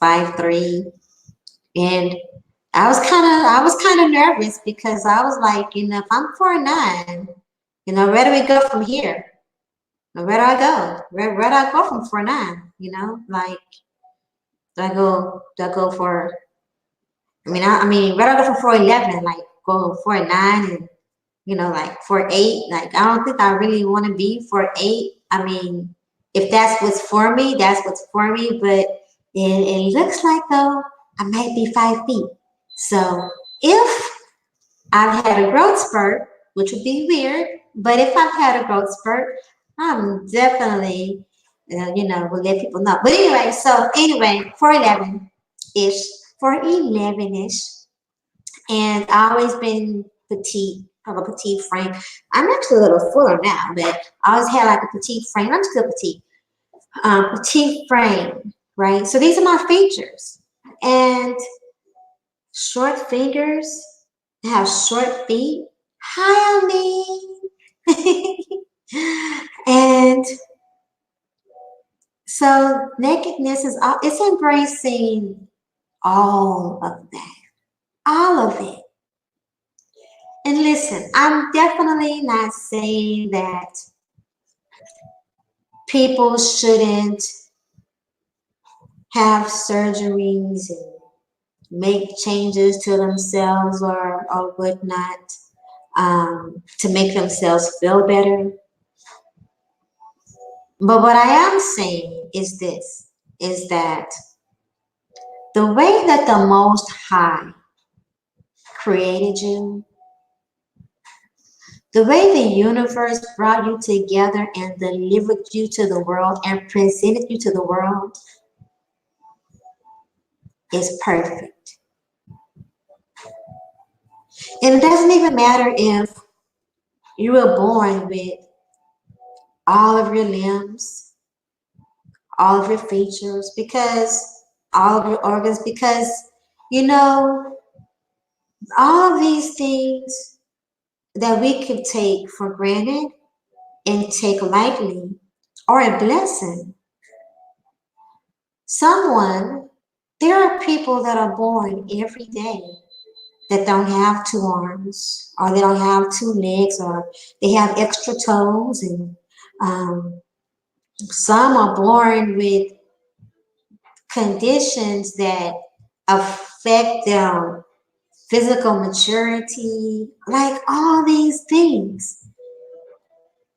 5'3", and I was kind of nervous because I was like, if I'm 4'9", where do we go from here? Where do I go? Where do I go from 4'9"? Like do I go for? I mean, where do I go from 4'11"? Like go 4'9" and like 4'8". Like I don't think I really want to be 4'8". I mean, if that's what's for me, that's what's for me. But it looks like though I might be 5 feet. So if I've had a growth spurt, which would be weird, but if I've had a growth spurt, I'm definitely, will let people know. But anyway, 4'11" ish, 4'11" ish, and I always been petite, have a petite frame. I'm actually a little fuller now, but I always had like a petite frame. I'm still petite, petite frame, right? So these are my features, and short fingers, have short feet. Hi, Aline. And so nakedness is it's embracing all of that, all of it. And listen, I'm definitely not saying that people shouldn't have surgeries and make changes to themselves or whatnot, to make themselves feel better. But what I am saying is this, is that the way that the Most High created you, the way the universe brought you together and delivered you to the world and presented you to the world is perfect. And it doesn't even matter if you were born with all of your limbs, all of your features, because all of your organs, because you know, all of these things that we could take for granted and take lightly are a blessing. Someone, there are people that are born every day that don't have 2 arms, or they don't have 2 legs, or they have extra toes, and some are born with conditions that affect their physical maturity, like all these things.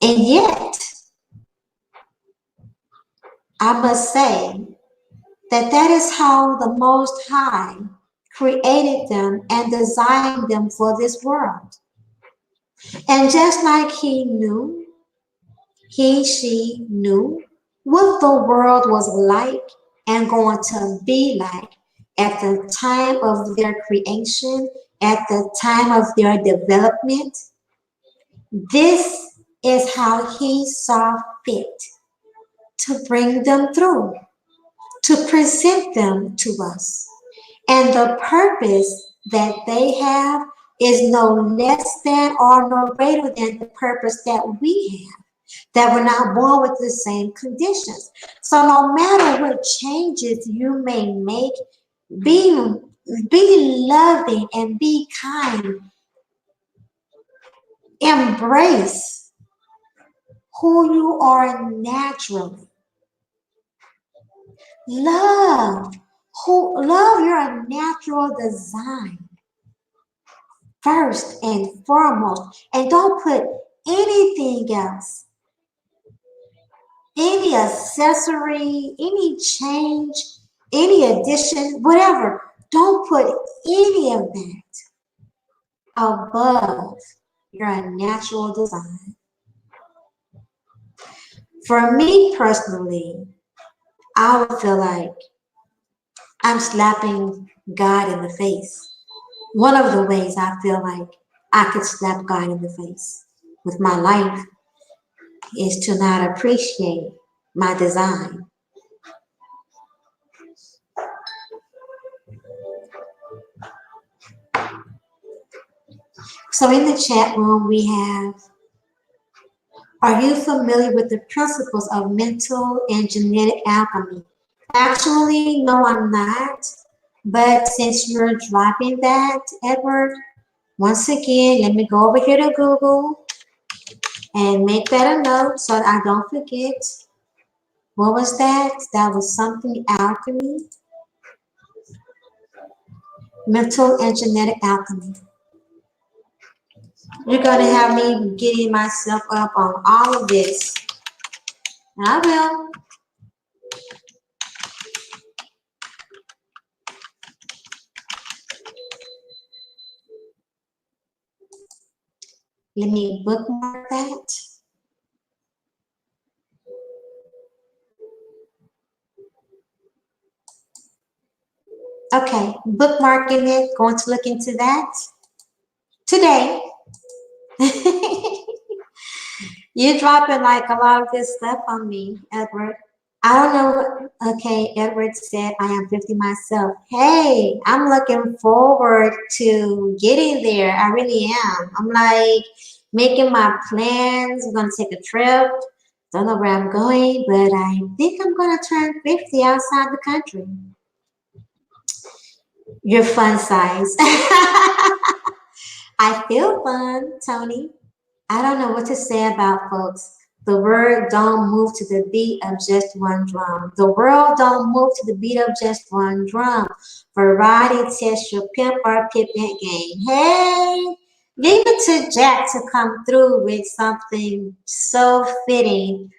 And yet, I must say that is how the Most High created them and designed them for this world. And just like she knew what the world was like and going to be like at the time of their creation, at the time of their development. This is how he saw fit to bring them through, to present them to us. And the purpose that they have is no less than or no greater than the purpose that we have, that we're not born with the same conditions. So no matter what changes you may make, be, be loving and be kind. Embrace who you are naturally. Love love your natural design first and foremost, and don't put anything else, any accessory, any change, any addition, whatever. Don't put any of that above your natural design. For me personally, I would feel like I'm slapping God in the face. One of the ways I feel like I could slap God in the face with my life is to not appreciate my design. So in the chat room, we have, are you familiar with the principles of mental and genetic alchemy? Actually, no, I'm not. But since you're dropping that, Edward, once again, let me go over here to Google and make that a note so that I don't forget. What was that? That was something alchemy, mental and genetic alchemy. You're going to have me getting myself up on all of this. And I will. Let me bookmark that. Okay, bookmarking it, going to look into that today. You're dropping like a lot of good stuff on me, Edward. I don't know. Okay, Edward said I am 50 myself. Hey, I'm looking forward to getting there. I really am. I'm like making my plans. I'm gonna take a trip. Don't know where I'm going, but I think I'm gonna turn 50 outside the country. You're fun size. I feel fun, Tony. I don't know what to say about folks. The world don't move to the beat of just one drum. The world don't move to the beat of just one drum. Variety test your pimp or pimpant game. Hey, leave it to Jack to come through with something so fitting.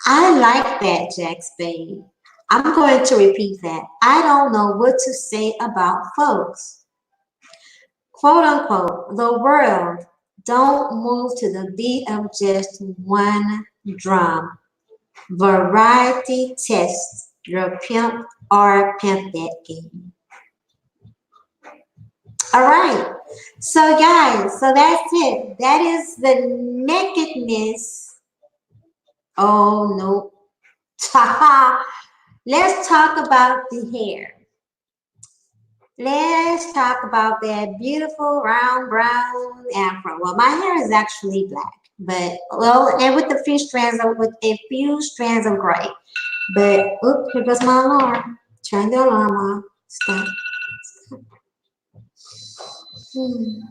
I like that, Jack Spade. I'm going to repeat that. I don't know what to say about folks. Quote unquote, the world don't move to the beat of just one drum. Variety tests your pimp or pimp that game. All right. So guys, so that's it. That is the nakedness. Oh no. Let's talk about the hair. Let's talk about that beautiful round brown afro. Well, my hair is actually black, but well, and with a few strands of gray. But oops, here goes my alarm. Turn the alarm off. Stop. Hmm.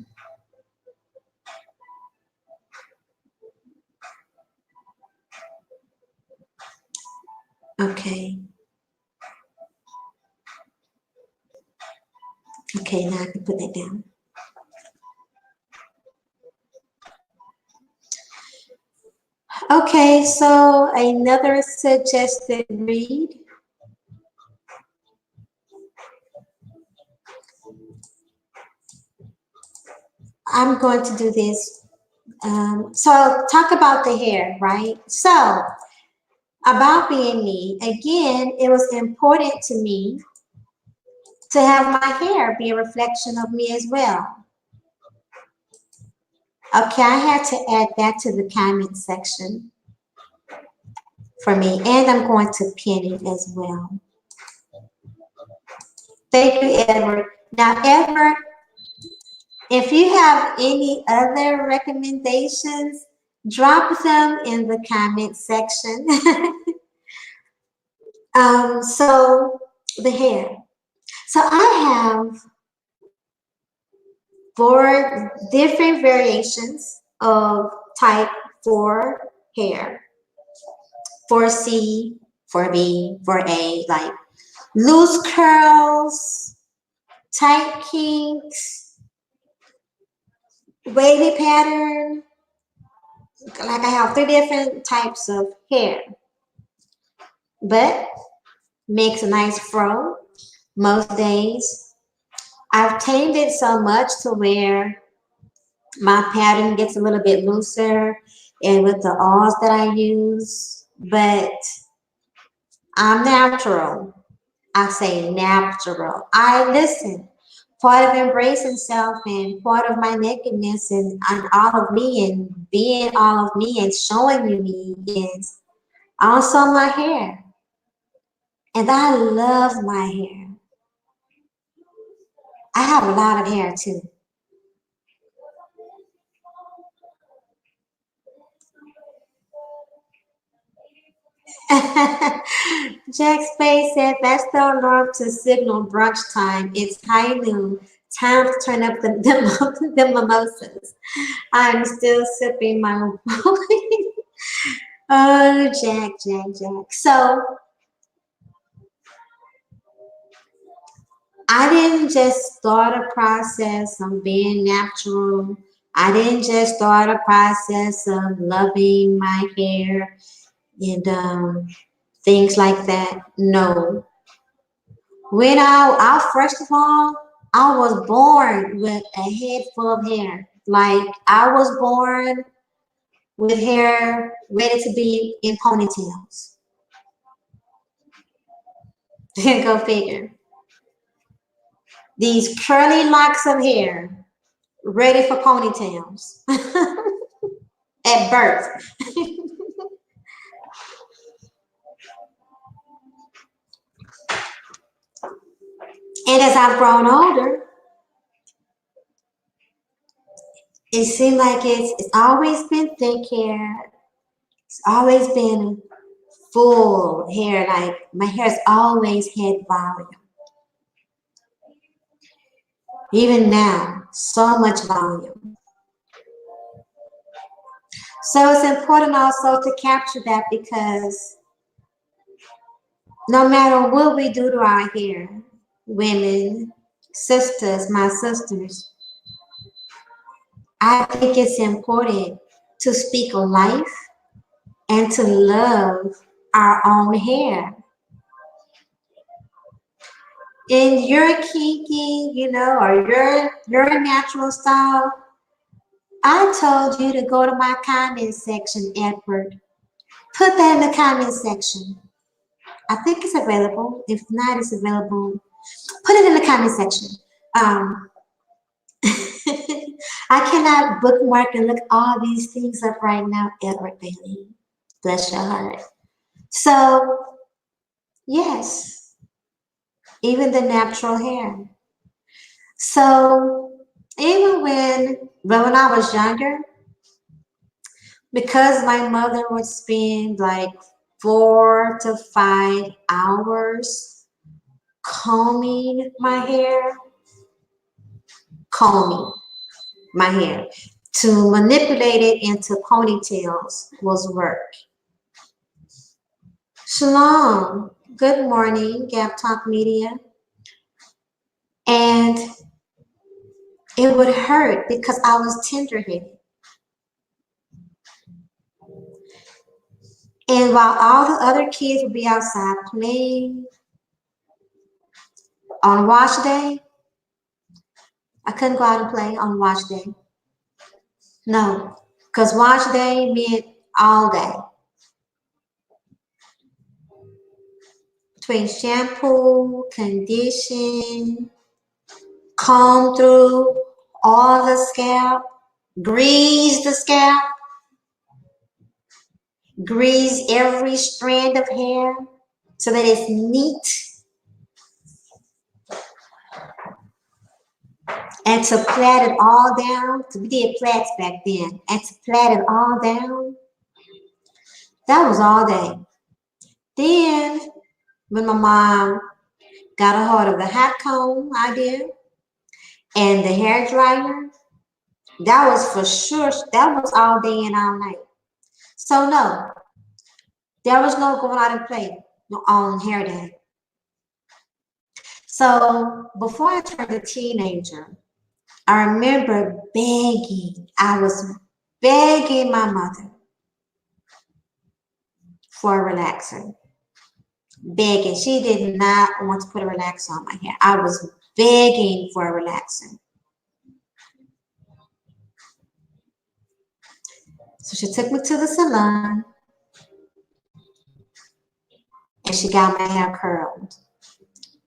Okay. Okay, now I can put that down. Okay, so another suggested read. I'm going to do this. So talk about the hair, right? So about being me, again, it was important to me to have my hair be a reflection of me as well. Okay, I had to add that to the comment section for me, and I'm going to pin it as well. Thank you, Edward. Now, Edward, if you have any other recommendations, drop them in the comment section. So the hair. So I have 4 different variations of type 4 hair. 4C, 4B, 4A, like loose curls, tight kinks, wavy pattern. Like I have 3 different types of hair, but makes a nice fro most days. I've tamed it so much to where my pattern gets a little bit looser and with the awls that I use, but I'm natural. I say natural. I listen. Part of embracing self and part of my nakedness and all of me and being all of me and showing you me is also my hair. And I love my hair. I have a lot of hair too. Jack Space said that's the alarm to signal brunch time. It's high noon. Time to turn up the mimosas. I'm still sipping my oh, Jack. So I didn't just start a process of being natural. I didn't just start a process of loving my hair and things like that. No. When I first of all, I was born with a head full of hair. Like I was born with hair ready to be in ponytails. Go figure. These curly locks of hair ready for ponytails at birth. And as I've grown older, it seemed like it's always been thick hair. It's always been full hair. Like my hair's always had volume. Even now, so much volume. So it's important also to capture that because no matter what we do to our hair, women, sisters, my sisters, I think it's important to speak of life and to love our own hair. In your kinky, or your natural style, I told you to go to my comment section, Edward. Put that in the comment section. I think it's available. If not, it's available. Put it in the comment section. Um, I cannot bookmark and look all these things up right now, Edward Bailey. Bless your heart. So, yes, even the natural hair. So, even when I was younger, because my mother would spend like 4 to 5 hours combing my hair, combing my hair. To manipulate it into ponytails was work. Shalom. Good morning, Gap Talk Media. And it would hurt because I was tender-headed. And while all the other kids would be outside playing on wash day, I couldn't go out and play on wash day. No, because wash day meant all day. Between shampoo, condition, comb through all the scalp, grease the scalp, grease every strand of hair so that it's neat, and to plait it all down, because we did plaits back then, and to plait it all down, that was all day. Then, when my mom got a hold of the hot comb idea and the hair dryer, that was for sure, that was all day and all night. So no, there was no going out and play on hair day. So before I turned a teenager, I remember begging, I was begging my mother for a relaxer. Begging. She did not want to put a relaxer on my hair. I was begging for a relaxer. So she took me to the salon and she got my hair curled.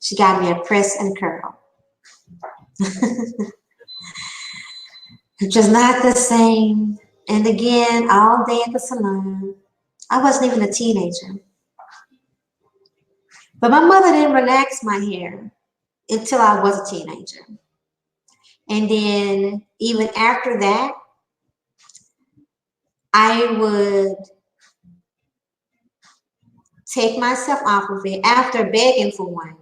She got me a press and curl. Which was not the same. And again, all day at the salon. I wasn't even a teenager. But my mother didn't relax my hair until I was a teenager. And then even after that, I would take myself off of it after begging for one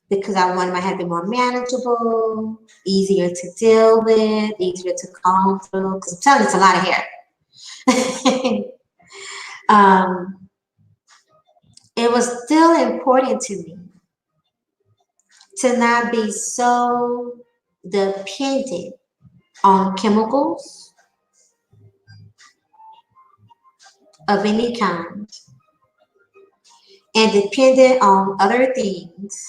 because I wanted my hair to be more manageable, easier to deal with, easier to comb through. Because I'm telling you, it's a lot of hair. um, it was still important to me to not be so dependent on chemicals of any kind and dependent on other things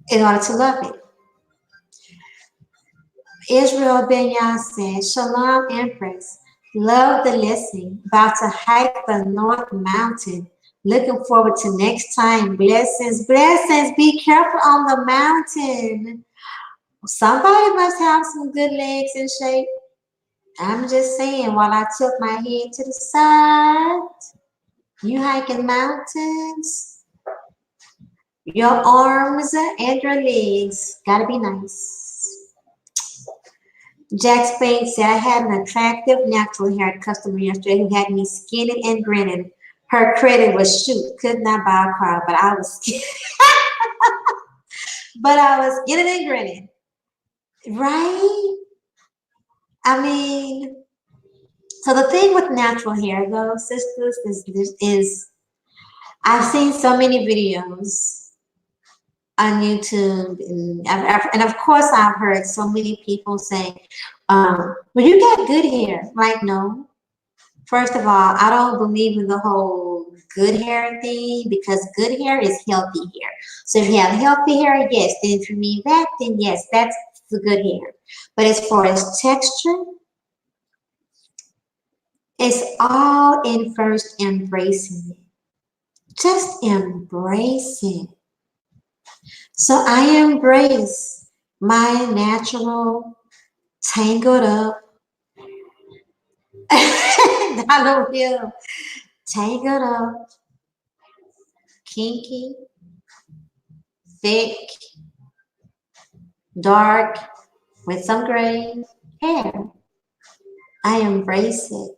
in order to love it. Israel Benya says, Shalom Empress, love the listening, about to hike the North Mountain. Looking forward to next time. Blessings, blessings. Be careful on the mountain. Somebody must have some good legs in shape. I'm just saying, while I took my head to the side, you hiking mountains, your arms and your legs gotta be nice. Jack Spade said, I had an attractive natural hair customer yesterday who had me skinning and grinning. Her credit was shoot, could not buy a car, but I was but I was skinning and grinning. Right? I mean, so the thing with natural hair though, sisters, is I've seen so many videos on YouTube, and of course I've heard so many people say, well, you got good hair. Like, no. First of all, I don't believe in the whole good hair thing because good hair is healthy hair. So if you have healthy hair, yes. Then if you mean that, then yes, that's the good hair. But as far as texture, it's all in first embracing it. Just embrace it. So I embrace my natural, tangled up, dollar bill, tangled up, kinky, thick, dark, with some gray hair. I embrace it.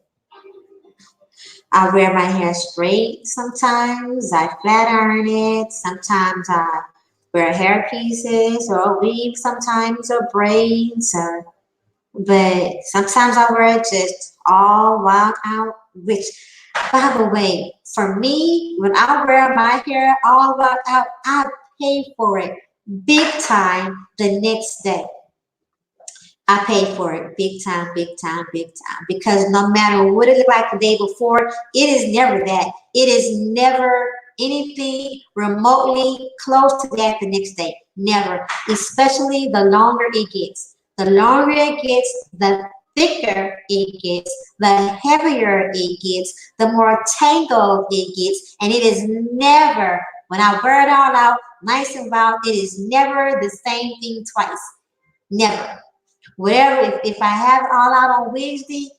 I wear my hair straight sometimes. I flat iron it. Sometimes I wear hair pieces or weave sometimes or braids or but sometimes I wear it just all wild out, which by the way, for me, when I wear my hair all wild out, I pay for it big time the next day. I pay for it big time, big time, big time. Because no matter what it looked like the day before, it is never that. It is never anything remotely close to that the next day. Never. Especially the longer it gets. The longer it gets, the thicker it gets, the heavier it gets, the more tangled it gets. And it is never, when I wear it all out, nice and wild, it is never the same thing twice. Never. Whatever, if I have it all out on Wednesday,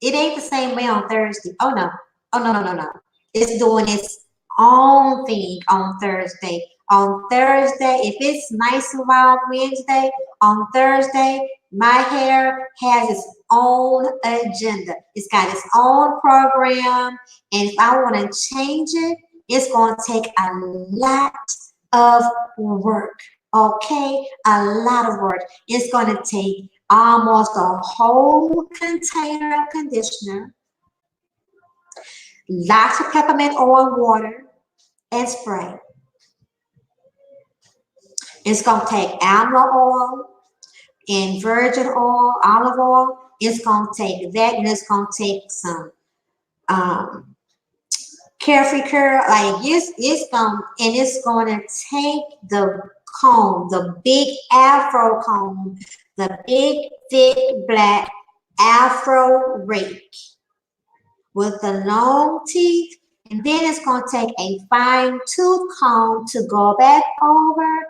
it ain't the same way on Thursday. Oh no. Oh no, no, no, no. It's doing its own thing on Thursday. On Thursday, if it's nice and wild Wednesday, on Thursday, my hair has its own agenda. It's got its own program. And if I want to change it, it's going to take a lot of work. Okay? A lot of work. It's going to take almost a whole container of conditioner, lots of peppermint oil, water, and spray. It's going to take amla oil and virgin oil, olive oil. It's going to take that, and it's going to take some carefree curl. Like it's going to take the comb, the big afro comb, the big thick black afro rake with the long teeth, and then it's going to take a fine tooth comb to go back over.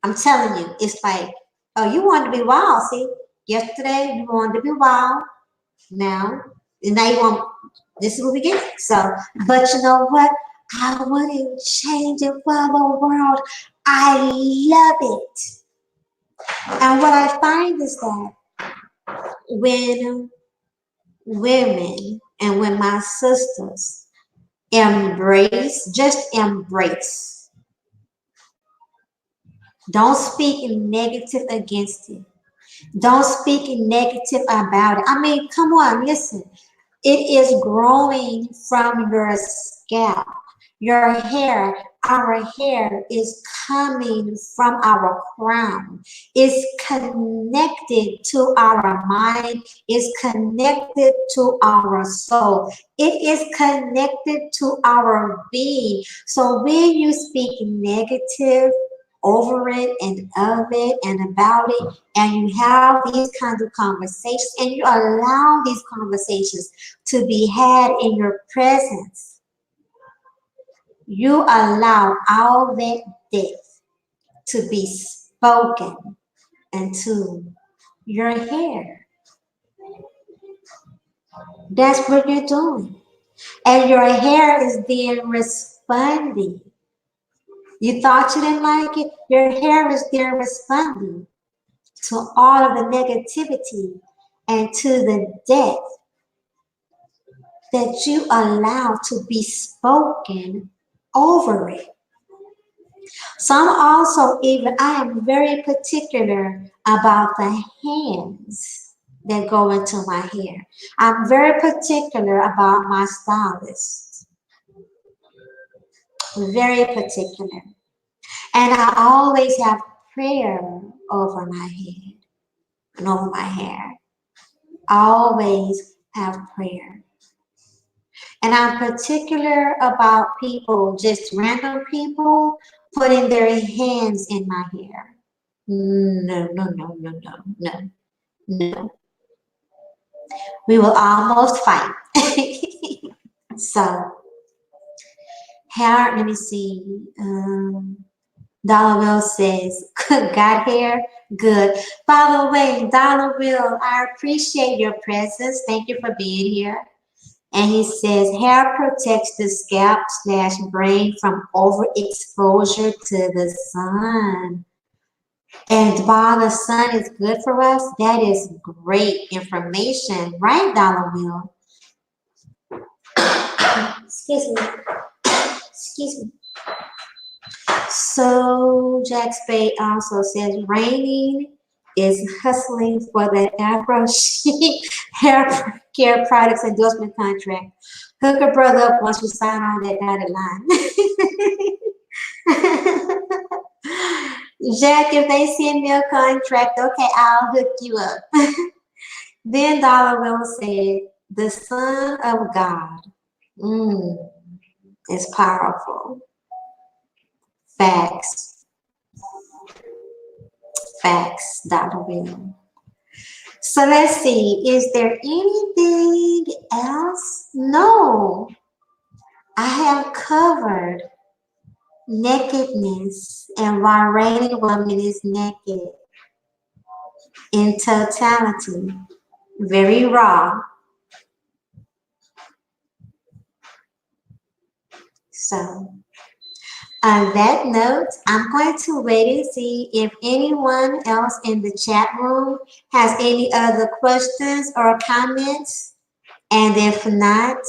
I'm telling you, it's like, oh, you wanted to be wild. See, yesterday you wanted to be wild. Now, and now you want, this is what we get. So, but you know what? I wouldn't change it for the world. I love it. And what I find is that when women and when my sisters embrace, just embrace, don't speak negative against it. Don't speak negative about it. I mean, come on, listen. It is growing from your scalp, your hair. Our hair is coming from our crown. It's connected to our mind. It's connected to our soul. It is connected to our being. So when you speak negative over it and of it and about it, and you have these kinds of conversations, and you allow these conversations to be had in your presence, you allow all that death to be spoken into your hair. That's what you're doing. And your hair is then responding. You thought you didn't like it? Your hair is there responding to all of the negativity and to the death that you allow to be spoken over it. Some also even, I am very particular about the hands that go into my hair. I'm very particular about my stylist. Very particular. And I always have prayer over my head and over my hair. Always have prayer. And I'm particular about people, just random people, putting their hands in my hair. No, no, no, no, no, no, no. We will almost fight. So, hair, let me see. Dollar Bill says, got hair? Good. By the way, Dollar Bill, I appreciate your presence. Thank you for being here. And he says, hair protects the scalp slash brain from overexposure to the sun. And while the sun is good for us, that is great information, right, Dollar Bill? Excuse me. Excuse me. So Jack Spade also says, Raining is hustling for the Afro Chic hair care products endorsement contract. Hook a brother up once you sign on that dotted line. Jack, if they send me a contract, okay, I'll hook you up. Then Dollar Bill said, the Son of God is powerful. Facts. Facts, Dr. Bill. So let's see, is there anything else? No. I have covered nakedness and why reigning woman is naked in totality. Very raw. So on that note, I'm going to wait and see if anyone else in the chat room has any other questions or comments. And if not,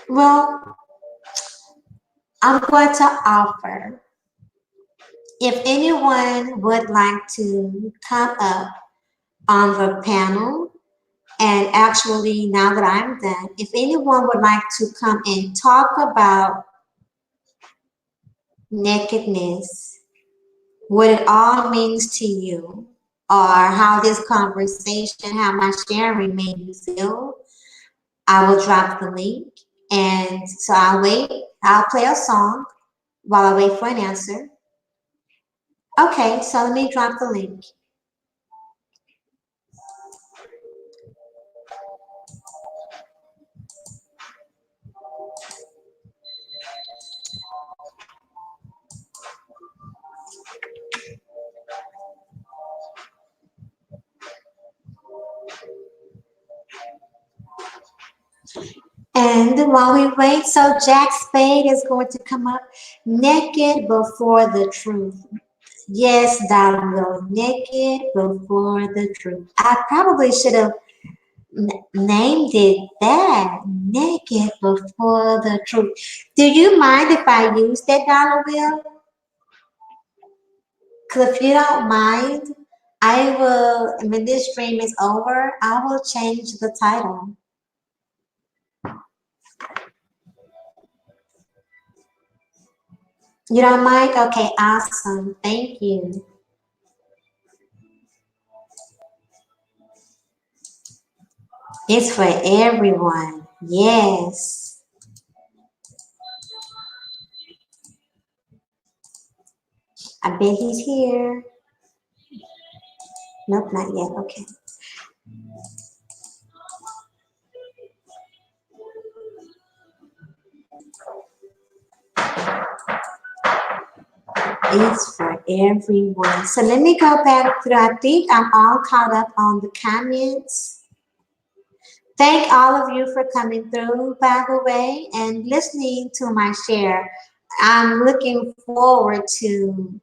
well, I'm going to offer. If anyone would like to come up on the panel, and actually now that I'm done, if anyone would like to come and talk about nakedness, what it all means to you, or how this conversation, how my sharing made you feel, I will drop the link. And so I'll wait, I'll play a song while I wait for an answer. Okay, so let me drop the link. And while we wait, so Jack Spade is going to come up naked before the truth. Yes, Dalo, naked before the truth. I probably should have named it that. Naked before the truth. Do you mind if I use that, Dollar Bill? Because if you don't mind, I will, when this stream is over, I will change the title. You don't mind? Okay, awesome. Thank you. It's for everyone. Yes. I bet he's here. Nope, not yet. Okay. It's for everyone. So let me go back through. I think I'm all caught up on the comments. Thank all of you for coming through, by the way, and listening to my share. I'm looking forward to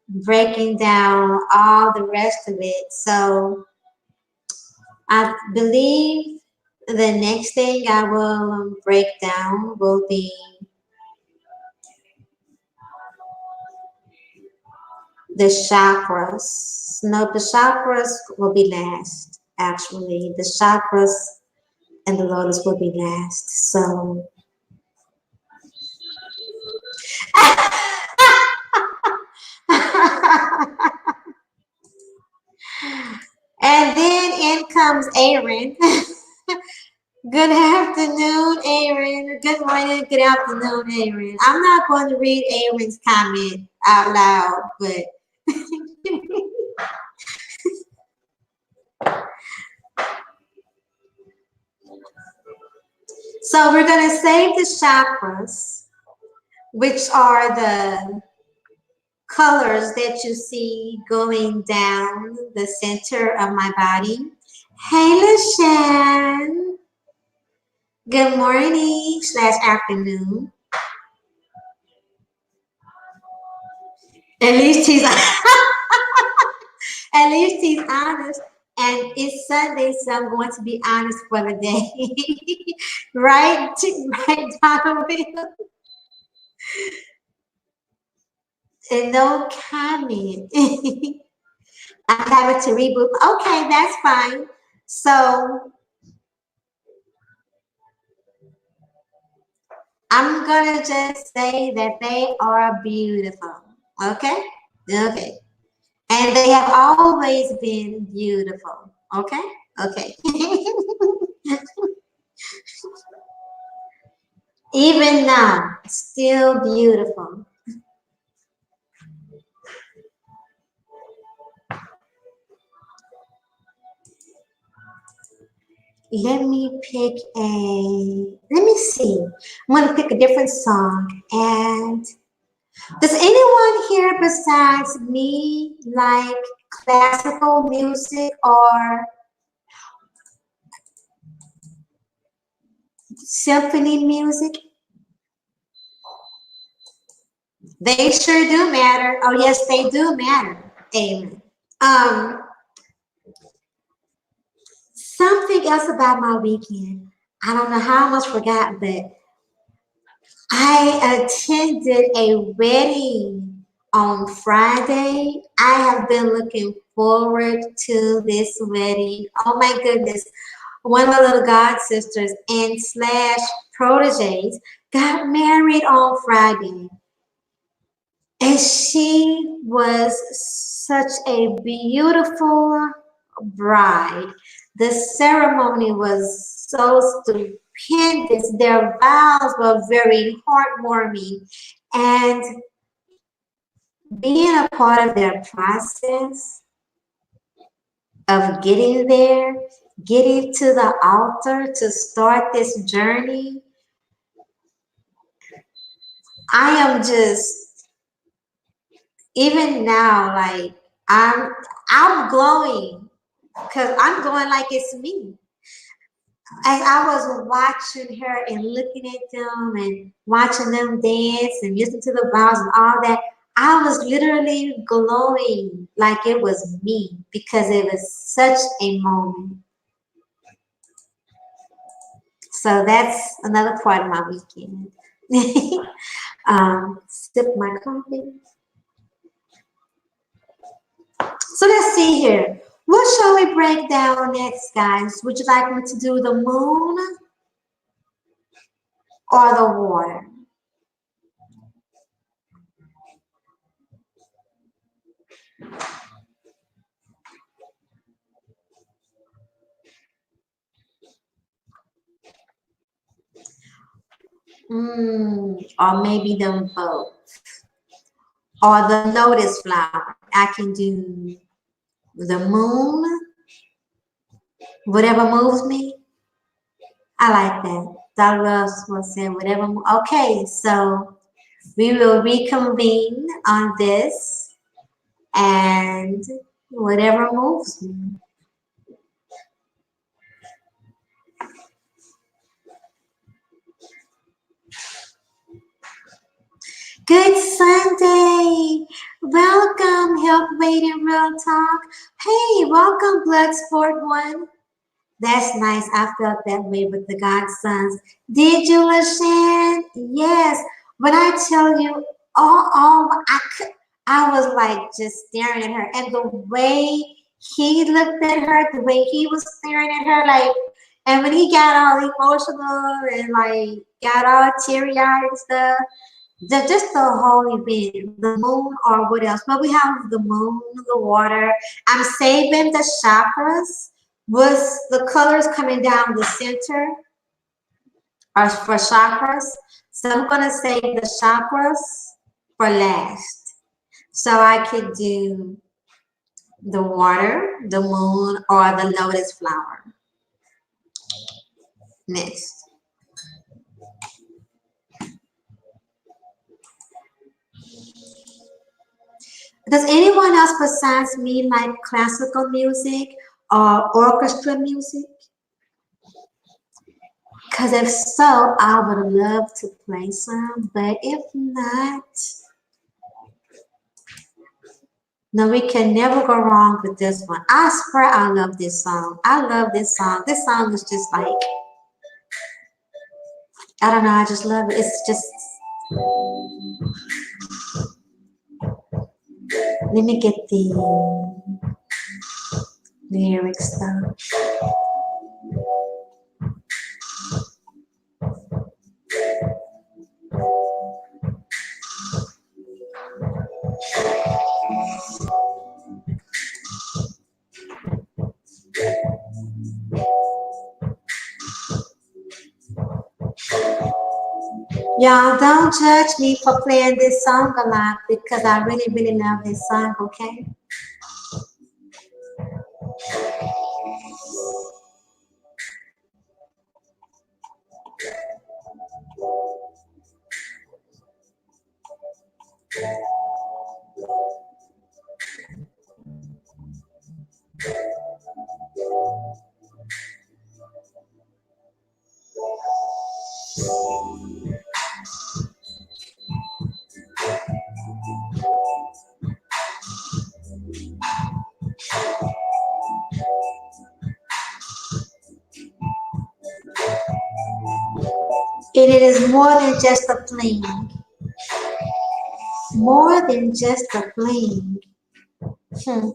breaking down all the rest of it. So I believe the next thing I will break down will be the chakras. No, the chakras will be last. Actually, the chakras and the lotus will be last. So, and then in comes Aaron. Good afternoon, Aaron. Good morning, good afternoon, Aaron. I'm not going to read Aaron's comment out loud, but so we're going to save the chakras, which are the colors that you see going down the center of my body. Hey, LaShan. Good morning slash afternoon. At least he's at least he's honest. And it's Sunday, so I'm going to be honest for the day. Right? Right, Donovan? And no comment. I'm having to reboot. Okay, that's fine. So I'm gonna just say that they are beautiful. Okay? Okay. And they have always been beautiful. Okay? Okay. Even now, still beautiful. Let me pick let me see. I'm gonna pick a different song. And does anyone here besides me like classical music or symphony music? They sure do matter. Oh yes, they do matter. Amen. Um, Something else about my weekend. I don't know how I almost forgot, but I attended a wedding on Friday. I have been looking forward to this wedding. Oh my goodness. One of my little god sisters and slash proteges got married on Friday. And she was such a beautiful bride. The ceremony was so stupendous. Their vows were very heartwarming. And being a part of their process of getting there, getting to the altar to start this journey, I am just, even now, like, I'm glowing because I'm going like it's me. As I was watching her and looking at them and watching them dance and listening to the vows and all that, I was literally glowing like it was me because it was such a moment. So that's another part of my weekend. Sip my coffee. So let's see here. What shall we break down next, guys? Would you like me to do the moon or the water? Or maybe them both. Or the lotus flower. I can do the moon, whatever moves me. I like that. Dr. Ross was saying whatever. Okay, so we will reconvene on this and whatever moves me. Good Sunday. Welcome, Help Waiting Real Talk. Hey, welcome, Bloodsport One. That's nice. I felt that way with the godsons. Did you, LaShawn? Yes. When I tell you, I was like just staring at her, and the way he looked at her, the way he was staring at her, like, and when he got all emotional and like got all teary-eyed and stuff, just the whole event, the moon or what else? But we have the moon, the water. I'm saving the chakras. Was the colors coming down the center or for chakras? So I'm gonna save the chakras for last. So I could do the water, the moon, or the lotus flower next. Does anyone else besides me like classical music or orchestra music? Because if so, I would love to play some, but if not, no, we can never go wrong with this one. I swear I love this song. I love this song. This song is just like, I don't know, I just love it. It's just, let me get the lyrics though. Y'all don't judge me for playing this song a lot because I really, really love this song, okay? And it is more than just a fling. More than just a fling. Hmm.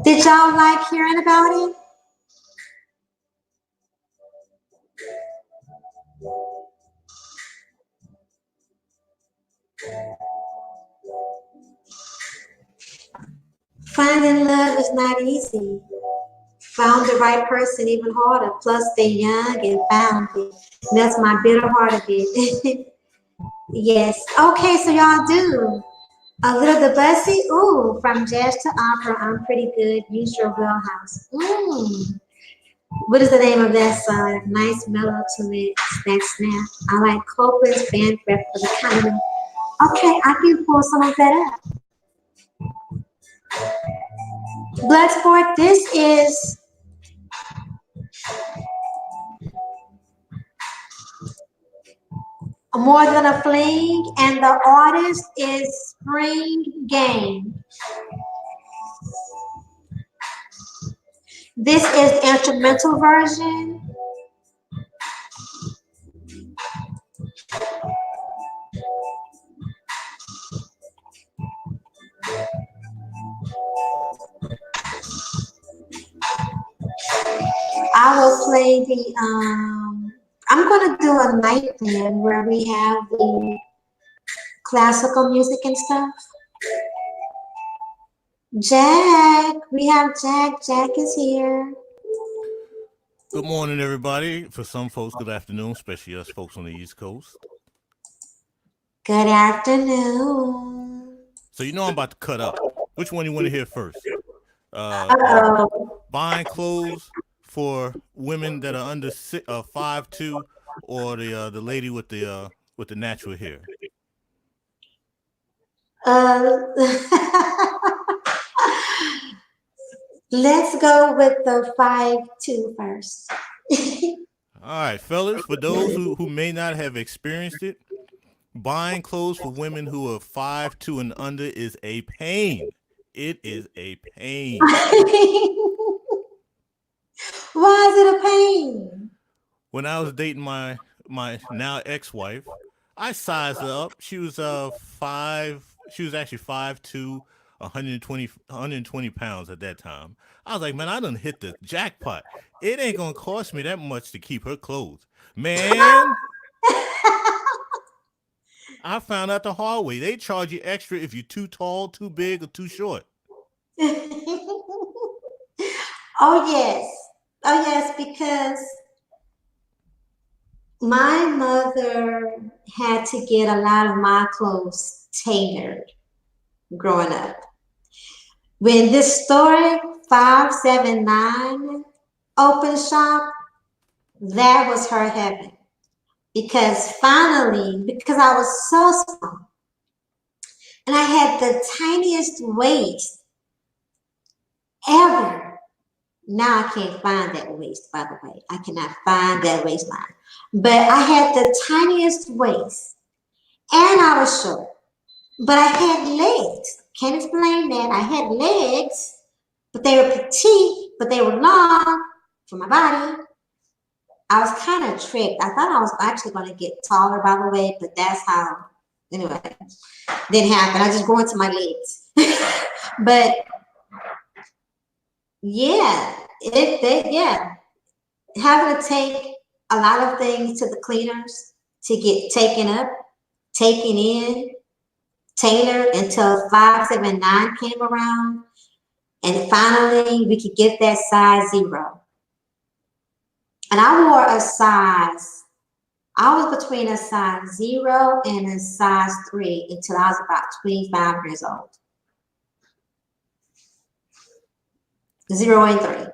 Did y'all like hearing about it? Finding love is not easy. Found the right person even harder. Plus they young and found it. That's my bitter heart of it. Yes. Okay, so y'all do. A little the bussy. Ooh, from jazz to opera. I'm pretty good. Use your wheelhouse. What is the name of that song? Nice mellow to it. That snap. I like Copeland's band rep for the kind of. Okay, I can pull some of that up. Bloodsport, this is more than a fling, and the artist is Spring Game. This is the instrumental version. I will play the I'm gonna do a night then where we have the classical music and stuff. Jack, we have Jack. Jack is here. Good morning, everybody. For some folks, good afternoon, especially us folks on the East Coast. Good afternoon. So you know I'm about to cut up. Which one you want to hear first? The Uh-oh. buying clothes for women that are under 5'2", or the lady with the natural hair. Uh, let's go with the 5-2 first. All right, fellas. For those who may not have experienced it, buying clothes for women who are 5'2" and under is a pain. It is a pain. Why is it a pain? When I was dating my now ex-wife, I sized her up. She was five. She was actually 5'2", 120 pounds at that time. I was like, man, I done hit the jackpot. It ain't gonna cost me that much to keep her clothes, man. I found out the hard way. They charge you extra if you're too tall, too big, or too short. Oh yes. Oh yes, because my mother had to get a lot of my clothes tailored growing up. When this store 579 open shop, that was her heaven. Because finally, because I was so small and I had the tiniest waist ever. Now I can't find that waist, by the way. I cannot find that waistline. But I had the tiniest waist and I was short. But I had legs. Can't explain that. I had legs, but they were petite, but they were long for my body. I was kind of tricked. I thought I was actually going to get taller, by the way, but that's how, anyway, didn't happen. I just grew into my legs. But yeah, yeah, having to take a lot of things to the cleaners to get taken up, taken in, tailored until 579 came around, and finally we could get that size 0. And I wore a size. I was between a size 0 and a size 3 until I was about 25 years old. 0 and 3.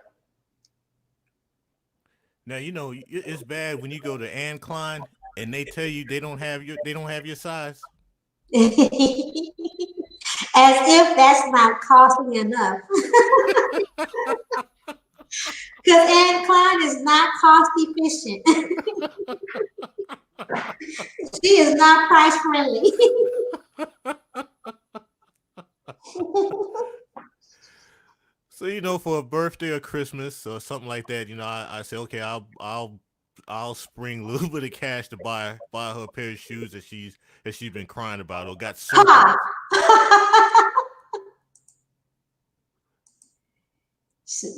Now you know it's bad when you go to Ann Klein and they tell you they don't have your size. As if that's not costly enough. Because Anne Klein is not cost efficient. She is not price friendly. So for a birthday or Christmas or something like that, I say, okay, I'll spring a little bit of cash to buy her a pair of shoes that she's been crying about or got circled.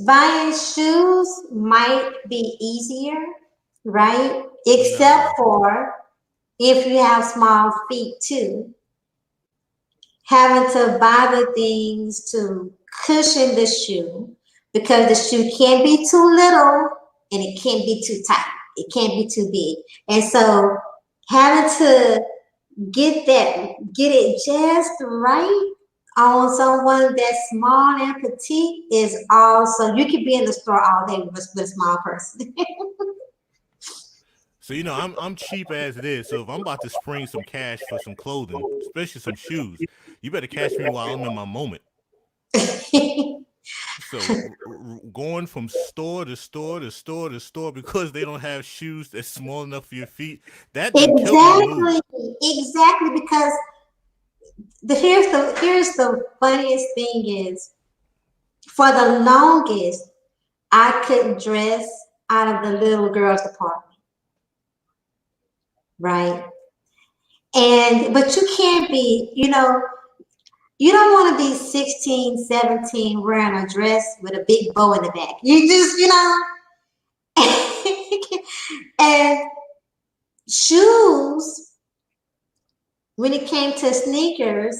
Buying shoes might be easier, right? Except No. for if you have small feet too, having to buy the things to cushion the shoe because the shoe can't be too little and it can't be too tight. It can't be too big. And so having to get it just right on someone that's small and petite is also, you could be in the store all day with a small person. So I'm cheap as it is. So if I'm about to spring some cash for some clothing, especially some shoes, you better catch me while I'm in my moment. So going from store to store to store to store because they don't have shoes that's small enough for your feet, that done killed my mood. Exactly, exactly. Because here's the funniest thing is, for the longest, I couldn't dress out of the little girls department, right? And but you can't be, you don't want to be 16, 17 wearing a dress with a big bow in the back. You just, and shoes, when it came to sneakers,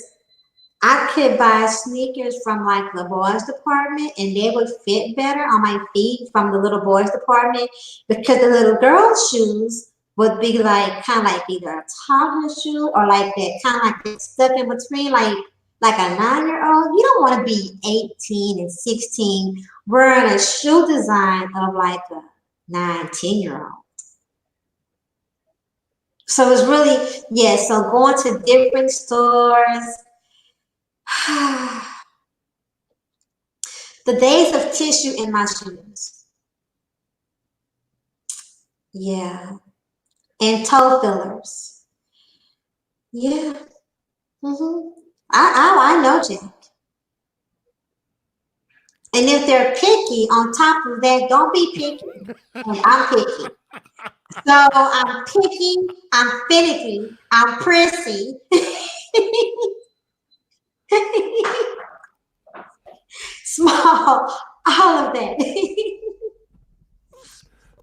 I could buy sneakers from like the boys department and they would fit better on my feet from the little boys department, because the little girls' shoes would be like kind of like either a toddler shoe or like that kind of like that stuck in between, like a 9-year-old. You don't want to be 18 and 16 wearing a shoe design of like a 9, 10-year-old. So it's really, yeah, so going to different stores. The days of tissue in my shoes. Yeah. And toe fillers. Yeah. hmm I know Jack. And if they're picky, on top of that, don't be picky. 'Cause I'm picky. So I'm picky, I'm finicky, I'm prissy. Small, all of that.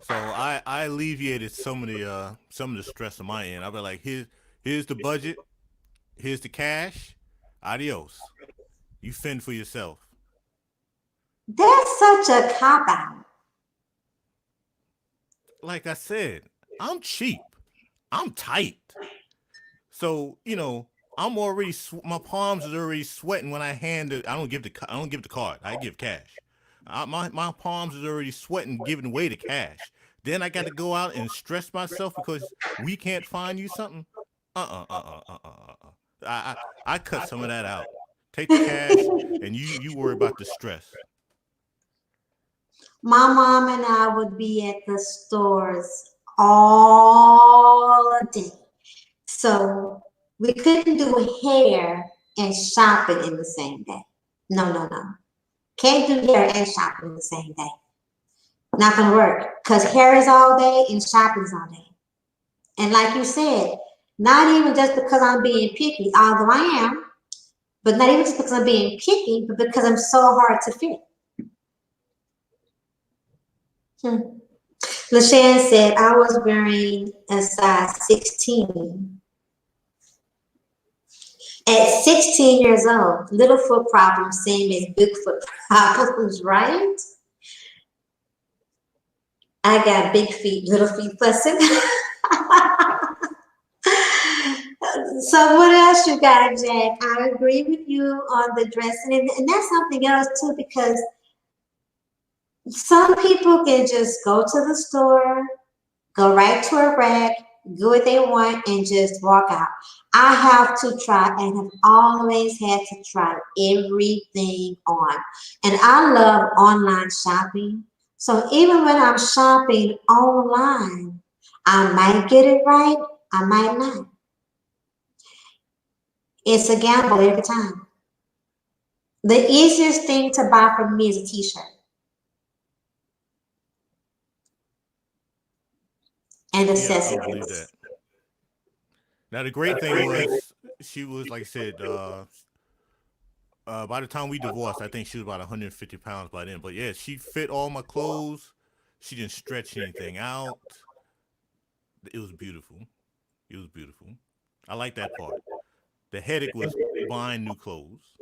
So I alleviated some of the stress on my end. I'll be like, here's the budget, here's the cash, adios. You fend for yourself. That's such a cop out. Like I said, I'm cheap. I'm tight. So I'm already my palms is already sweating when I hand it. I don't give the card. I give cash. My palms is already sweating giving away the cash. Then I got to go out and stress myself because we can't find you something. I cut some of that out. Take the cash and you worry about the stress. My mom and I would be at the stores all day. So we couldn't do hair and shopping in the same day. No, no, no. Can't do hair and shopping in the same day. Not gonna work. Because hair is all day and shopping is all day. And like you said, not even just because I'm being picky, although I am, but not even just because I'm being picky, but because I'm so hard to fit. Hmm. LaShawn said I was wearing a size 16 at 16 years old. Little foot problems, same as big foot problems, right? I got big feet, little feet person. So what else you got, Jack? I agree with you on the dressing, and that's something else too, because some people can just go to the store, go right to a rack, get what they want, and just walk out. I have to try and have always had to try everything on. And I love online shopping. So even when I'm shopping online, I might get it right, I might not. It's a gamble every time. The easiest thing to buy from me is a t-shirt and Yeah, I believe accessories. that. Now the great thing was she was like I said. By the time we divorced, I think she was about 150 pounds by then. But yeah, she fit all my clothes. She didn't stretch anything out. It was beautiful. It was beautiful. I like that part. The headache was buying new clothes.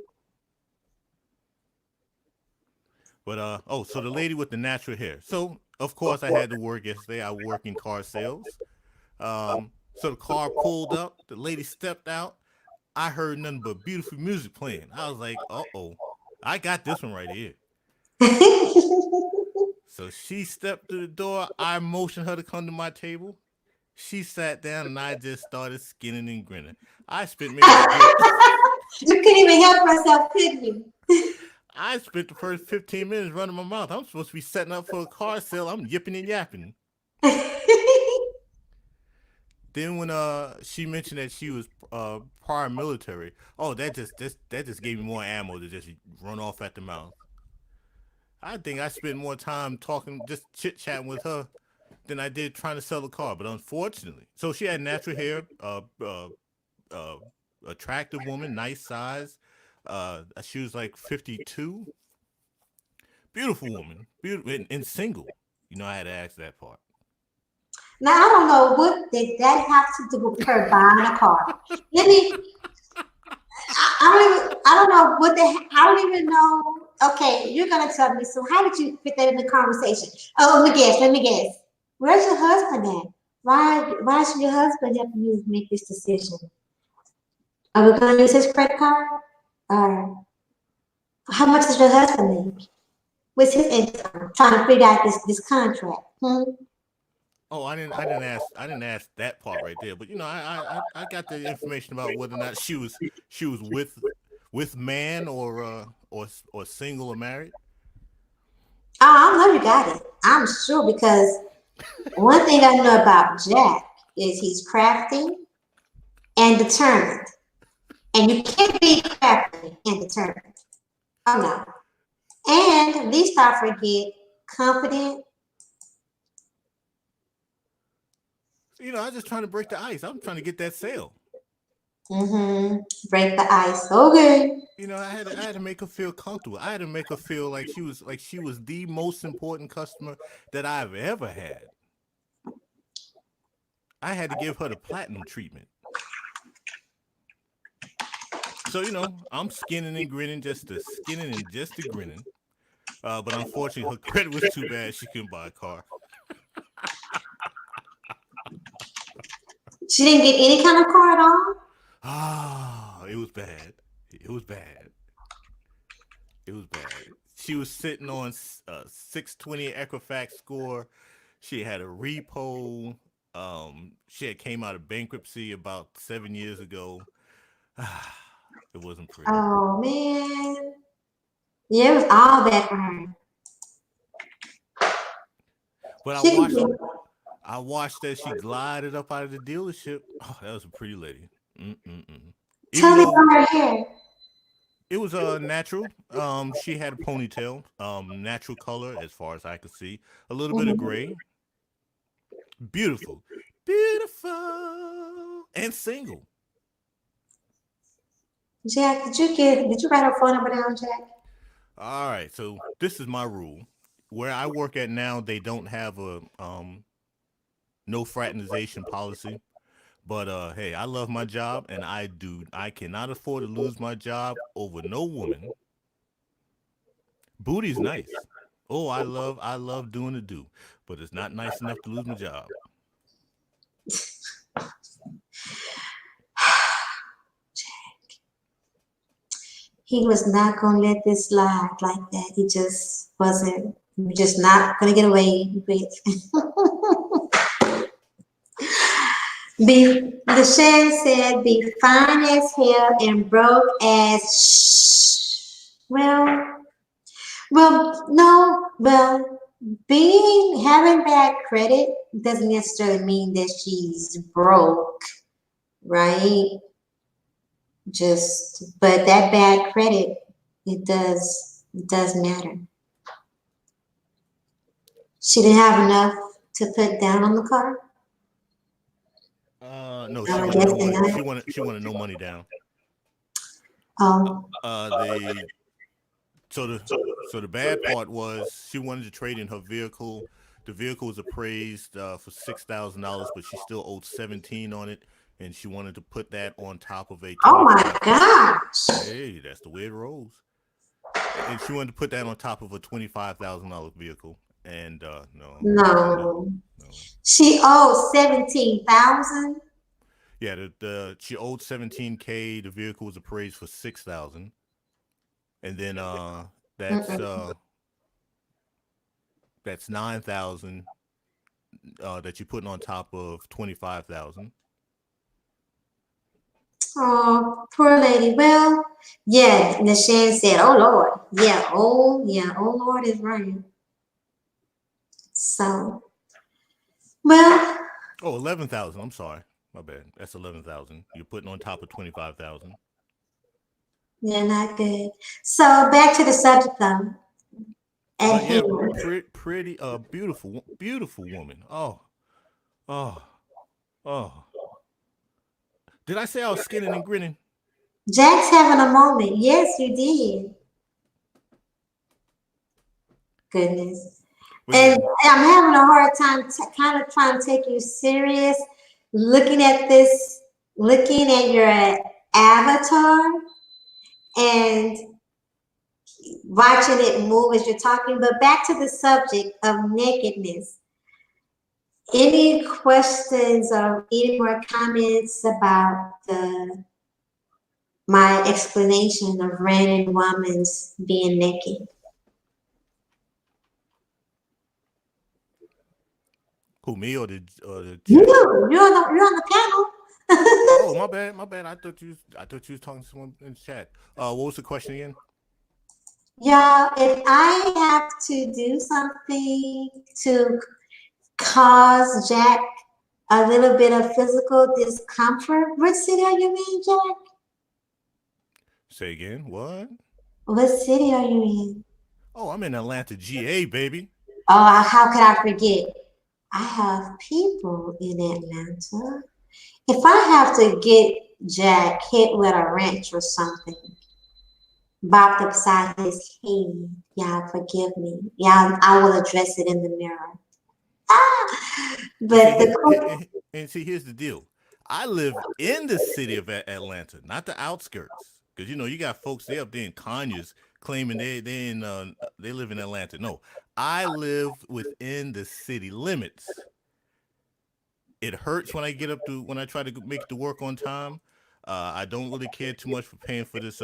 But so the lady with the natural hair. So of course I had to work yesterday. I work in car sales. So the car pulled up. The lady stepped out. I heard nothing but beautiful music playing. I was like, oh, I got this one right here. So she stepped through the door. I motioned her to come to my table. She sat down and I just started skinning and grinning. I spent maybe a good You couldn't even help yourself, could you? I spent the first 15 minutes running my mouth. I'm supposed to be setting up for a car sale. I'm yipping and yapping. Then when she mentioned that she was prior military, oh that just gave me more ammo to just run off at the mouth. I think I spent more time talking, just chit chatting with her than I did trying to sell the car. But unfortunately, so she had natural hair, uh, attractive woman, nice size. She was like 52, beautiful woman, beautiful and single. I had to ask that part. Now I don't know what did that have to do with her buying a car. Let me. I don't even. I don't know what the. I don't even know. Okay, you're gonna tell me. So how did you fit that in the conversation? Oh, let me guess. Let me guess. Where's your husband at? Why should your husband help you make this decision? Are we gonna use his credit card? Or how much does your husband make? What's his income? Trying to figure out this contract. Hmm? Oh, I didn't ask that part right there. But I got the information about whether or not she was with man or single or married. Oh, I know you got it. I'm sure because one thing I know about Jack is he's crafty and determined. And you can't be crafty and determined. Oh no. And least I forget, confident. I was just trying to break the ice. I'm trying to get that sale. Mm-hmm. Break the ice. Okay. I had to make her feel comfortable. I had to make her feel like she was the most important customer that I've ever had. I had to give her the platinum treatment. So I'm skinning and grinning, just the skinning and just the grinning. But unfortunately, her credit was too bad. She couldn't buy a car. She didn't get any kind of car at all. Ah, it was bad. It was bad. It was bad. She was sitting on a 620 Equifax score. She had a repo. She had came out of bankruptcy about 7 years ago. It wasn't pretty. Oh man. Yeah, it was all bad for her. But I She didn't watched get I watched as she glided up out of the dealership. Oh, that was a pretty lady. Mm-mm-mm. Even tell me though about her hair. it was natural, she had a ponytail, natural color as far as I could see, a little bit of Mm-hmm. gray. Beautiful, beautiful, and single. Jack, did you write her phone number down, Jack? All right, so this is my rule. Where I work at now, they don't have a no fraternization policy. But hey, I love my job, and I cannot afford to lose my job over no woman. Booty's nice. Oh, I love doing the do, but it's not nice enough to lose my job. He was not gonna let this slide like that. He just wasn't. He was just not gonna get away with. Be the Shan said, "Be fine as hell and broke as no, being having bad credit doesn't necessarily mean that she's broke, right? But that bad credit, it does matter. She didn't have enough to put down on the car. No, she I'm wanted no guessing money. She not. wanted she wanted no money down. Oh, The so the bad part was she wanted to trade in her vehicle. The vehicle was appraised for $6,000, but she still owed 17 on it, and she wanted to put that on top of a oh my 25. gosh! Hey, that's the way it rolls. And she wanted to put that on top of a $25,000 vehicle, and no, no, No, no. she owed 17,000. Yeah, the she owed 17K. The vehicle was appraised for 6,000, and then that's Mm-mm. uh that's 9,000 that you're putting on top of 25,000. Oh, poor lady. Well. Yeah, Nashan said, "Oh Lord, yeah, oh Lord is right." So, well, Oh, 11,000. I'm sorry. My bad. That's 11,000. You're putting on top of 25,000. yeah, not good. So back to the subject though at But yeah, hand. pretty, beautiful, beautiful woman. Oh, oh, oh. Did I say I was skinning and grinning? Jack's having a moment. Yes, you did. Goodness. But And yeah, I'm having a hard time kind of trying to take you serious, looking at this, looking at your avatar and watching it move as you're talking. But back to the subject of nakedness. Any questions or any more comments about the my explanation of Reigning Woman's being naked? who, me or the You, chat? you're on the panel. Oh, my bad, my bad. I thought you was talking to someone in the chat. What was the question again? Yeah, if I have to do something to cause Jack a little bit of physical discomfort, what city are you in, Jack? Say again. What? What city are you in? Oh, I'm in Atlanta, GA, baby. Oh, how could I forget? I have people in Atlanta. If I have to get Jack hit with a wrench or something, bopped upside his head, y'all forgive me. Y'all, I will address it in the mirror. Ah! And see, But the and see, here's the deal. I live in the city of Atlanta, not the outskirts. Because you know, you got folks they up there in Conyers claiming they live in Atlanta. No, I live within the city limits. It hurts when I get up to when I try to make it to work on time. I don't really care too much for paying for this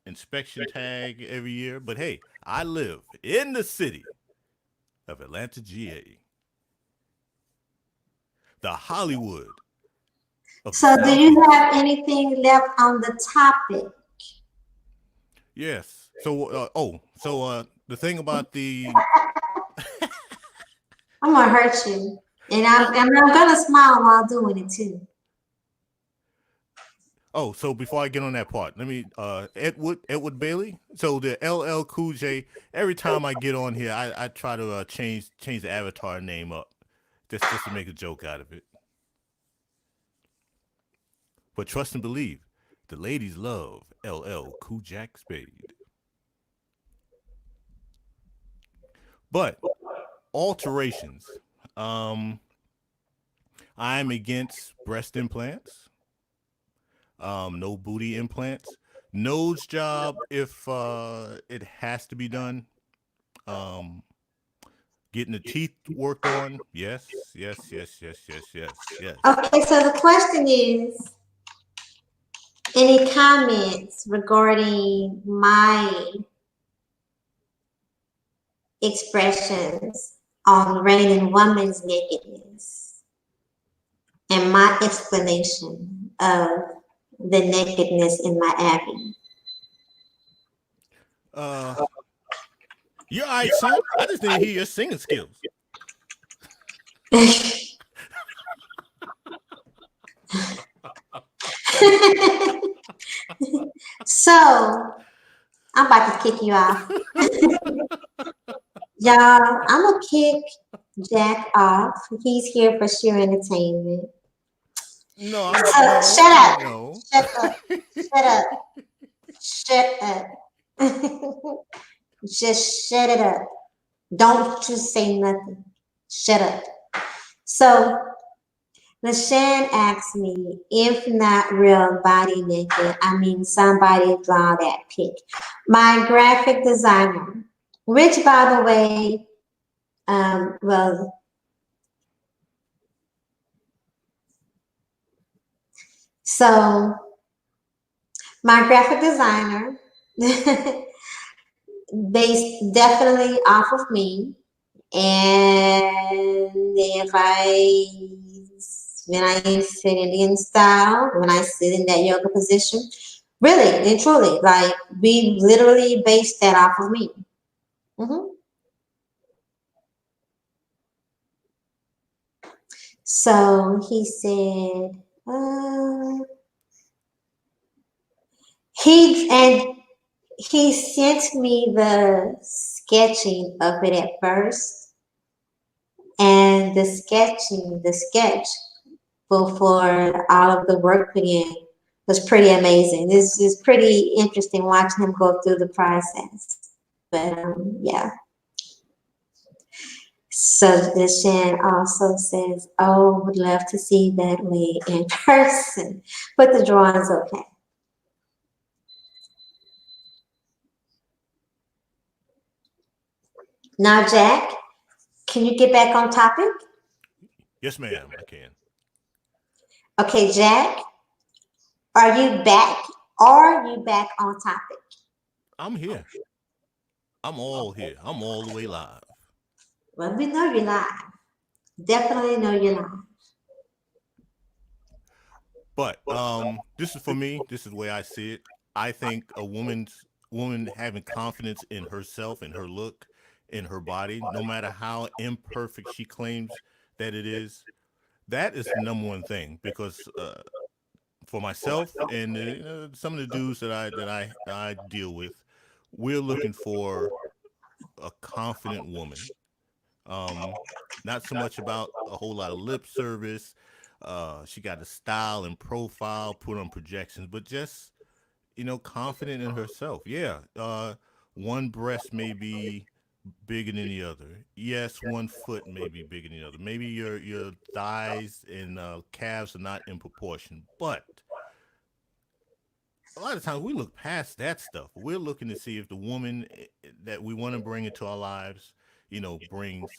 inspection tag every year. But hey, I live in the city of Atlanta, GA, the Hollywood of the So, do you Southeast. have anything left on the topic? Yes. So the thing about the I'm gonna hurt you, and oh I'm gonna smile while doing it too. so before I get on that part, let me Edward Bailey. So the LL Cool J. Every time I get on here, I try to change the avatar name up, just to make a joke out of it. But trust and believe, the ladies love LL Cool Jack Spade. But alterations. Um, I'm against breast implants. No booty implants. Nose job if it has to be done. Um, getting the teeth worked on. Yes, yes, yes, yes, yes, yes, yes. Okay, so the question is, any comments regarding my expressions on Reigning Woman's nakedness and my explanation of the nakedness in my Abby? Uh, you're all right, son. I just didn't hear your singing skills. So, I'm about to kick you off. Y'all, I'm gonna kick Jack off. He's here for sheer entertainment. No, So no, shut up. no. Shut up. Shut up. Shut up. Just shut it up. Don't just say nothing. Shut up. So LaShawn asked me, if not real body naked, I mean somebody draw that pic. My graphic designer, which by the way, well, so my graphic designer, based definitely off of me. And if when I sit Indian style, when I sit in that yoga position, Really and truly, like we literally based that off of me. Hmm. So he said, and he sent me the sketching of it at first, and the sketch before all of the work put in was pretty amazing. This is pretty interesting watching him go through the process. But yeah. So the Shan also says, "Oh, would love to see that way in person, but the drawing's okay." Now, Jack, can you get back on topic? Yes, ma'am, I can. Okay, Jack, are you back? Are you back on topic? I'm here. I'm all here. I'm all the way live. Well, we know you're live. Definitely know you're live. But this is for me. This is the way I see it. I think a woman having confidence in herself, in her look, in her body, no matter how imperfect she claims that it is, that is the number one thing. Because for myself and some of the dudes that I deal with, we're looking for a confident woman. Um, Not so much about a whole lot of lip service. She got a style and profile put on projections, but just confident in herself. Yeah. One breast may be bigger than the other. Yes, one foot may be bigger than the other. Maybe your thighs and calves are not in proportion, but a lot of times we look past that stuff. We're looking to see if the woman that we want to bring into our lives, brings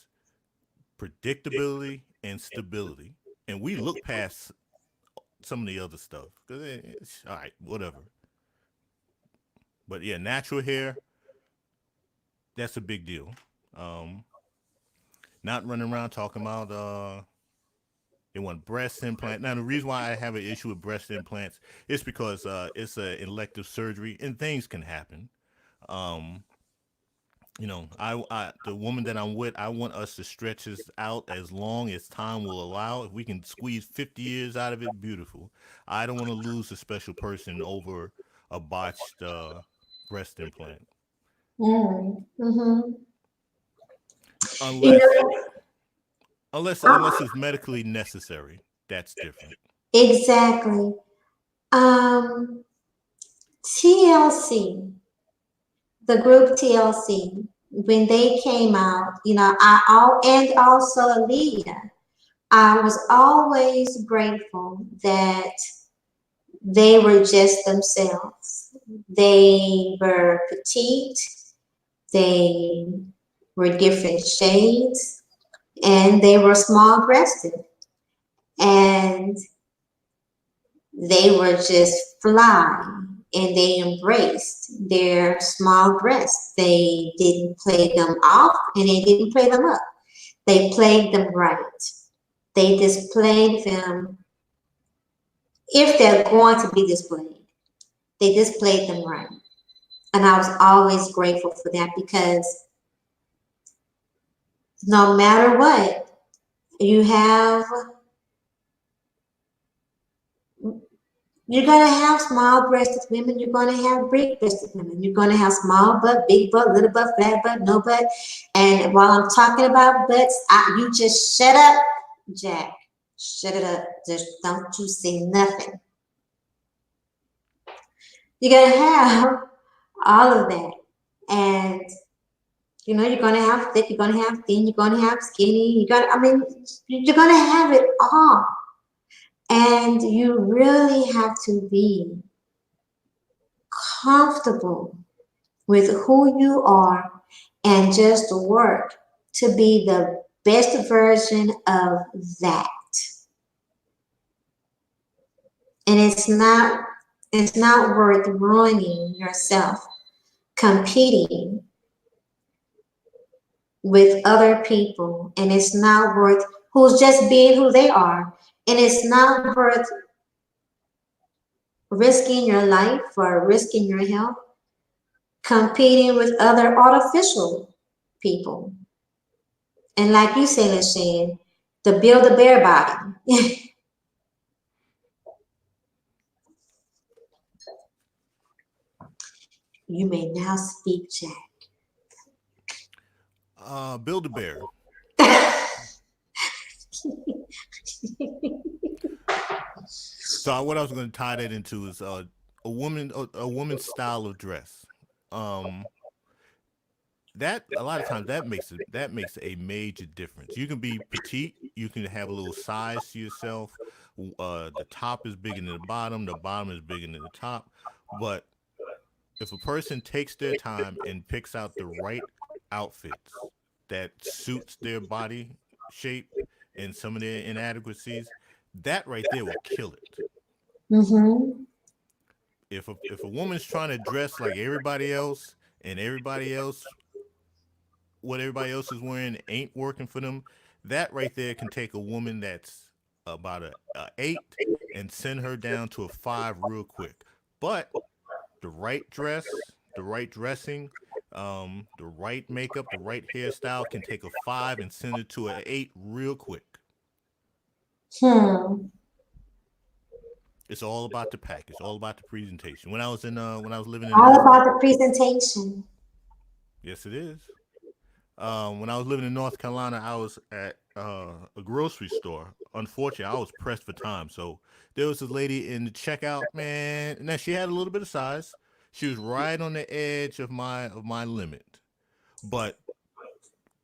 predictability and stability. And we look past some of the other stuff because it's all right, whatever. But yeah, natural hair, that's a big deal. Um, Not running around talking about they want breast implant. Now the reason why I have an issue with breast implants is because it's an elective surgery and things can happen. Um, the woman that I'm with, I want us to stretch this out as long as time will allow. If we can squeeze 50 years out of it, beautiful. I don't want to lose a special person over a botched breast implant, Mm-hmm. You unless know, unless it's medically necessary. That's different. exactly. Um, TLC, the group TLC, when they came out, and also Aaliyah, I was always grateful that they were just themselves. They were petite, they were different shades, and they were small breasted. And they were just fly and they embraced their small breasts. They didn't play them off and they didn't play them up. They played them right. They displayed them if they're going to be displayed. They displayed them right. And I was always grateful for that because no matter what, you have you're gonna have small breasted women. You're gonna have big breasted women. You're gonna have small butt, big butt, little butt, flat butt, no butt. And while I'm talking about butts, you just shut up, Jack. Shut it up. Just don't you say nothing. You're gonna have all of that, and you're gonna have thick. You're gonna have thin. You're gonna have skinny. You're gonna have it all, and you really have to be comfortable with who you are and just work to be the best version of that. And it's not worth ruining yourself competing with other people, and it's not worth who's just being who they are, and it's not worth risking your life or risking your health, competing with other artificial people. And like you said, Lashane, to build a bear body. You may now speak, Build a bear. Jack. So what I was going to tie that into is a woman's style of dress. Um, that a lot of times that makes a major difference. You can be petite, you can have a little size to yourself. The top is bigger than the bottom is bigger than the top. But if a person takes their time and picks out the right outfits that suits their body shape and some of their inadequacies, that right there will kill it. Mm-hmm. If a woman's trying to dress like everybody else and everybody else what everybody else is wearing ain't working for them, that right there can take a woman that's about a 8 and send her down to a 5 real quick. But the right dress, the right dressing, the right makeup, the right hairstyle can take a 5 and send it to an 8 real quick. Hmm. It's all about the package, all about the presentation. When I was living in All North, about the presentation. yes, it is. When I was living in North Carolina, I was at a grocery store. Unfortunately, I was pressed for time, so there was this lady in the checkout. Man, now she had a little bit of size. She was right on the edge of my limit, but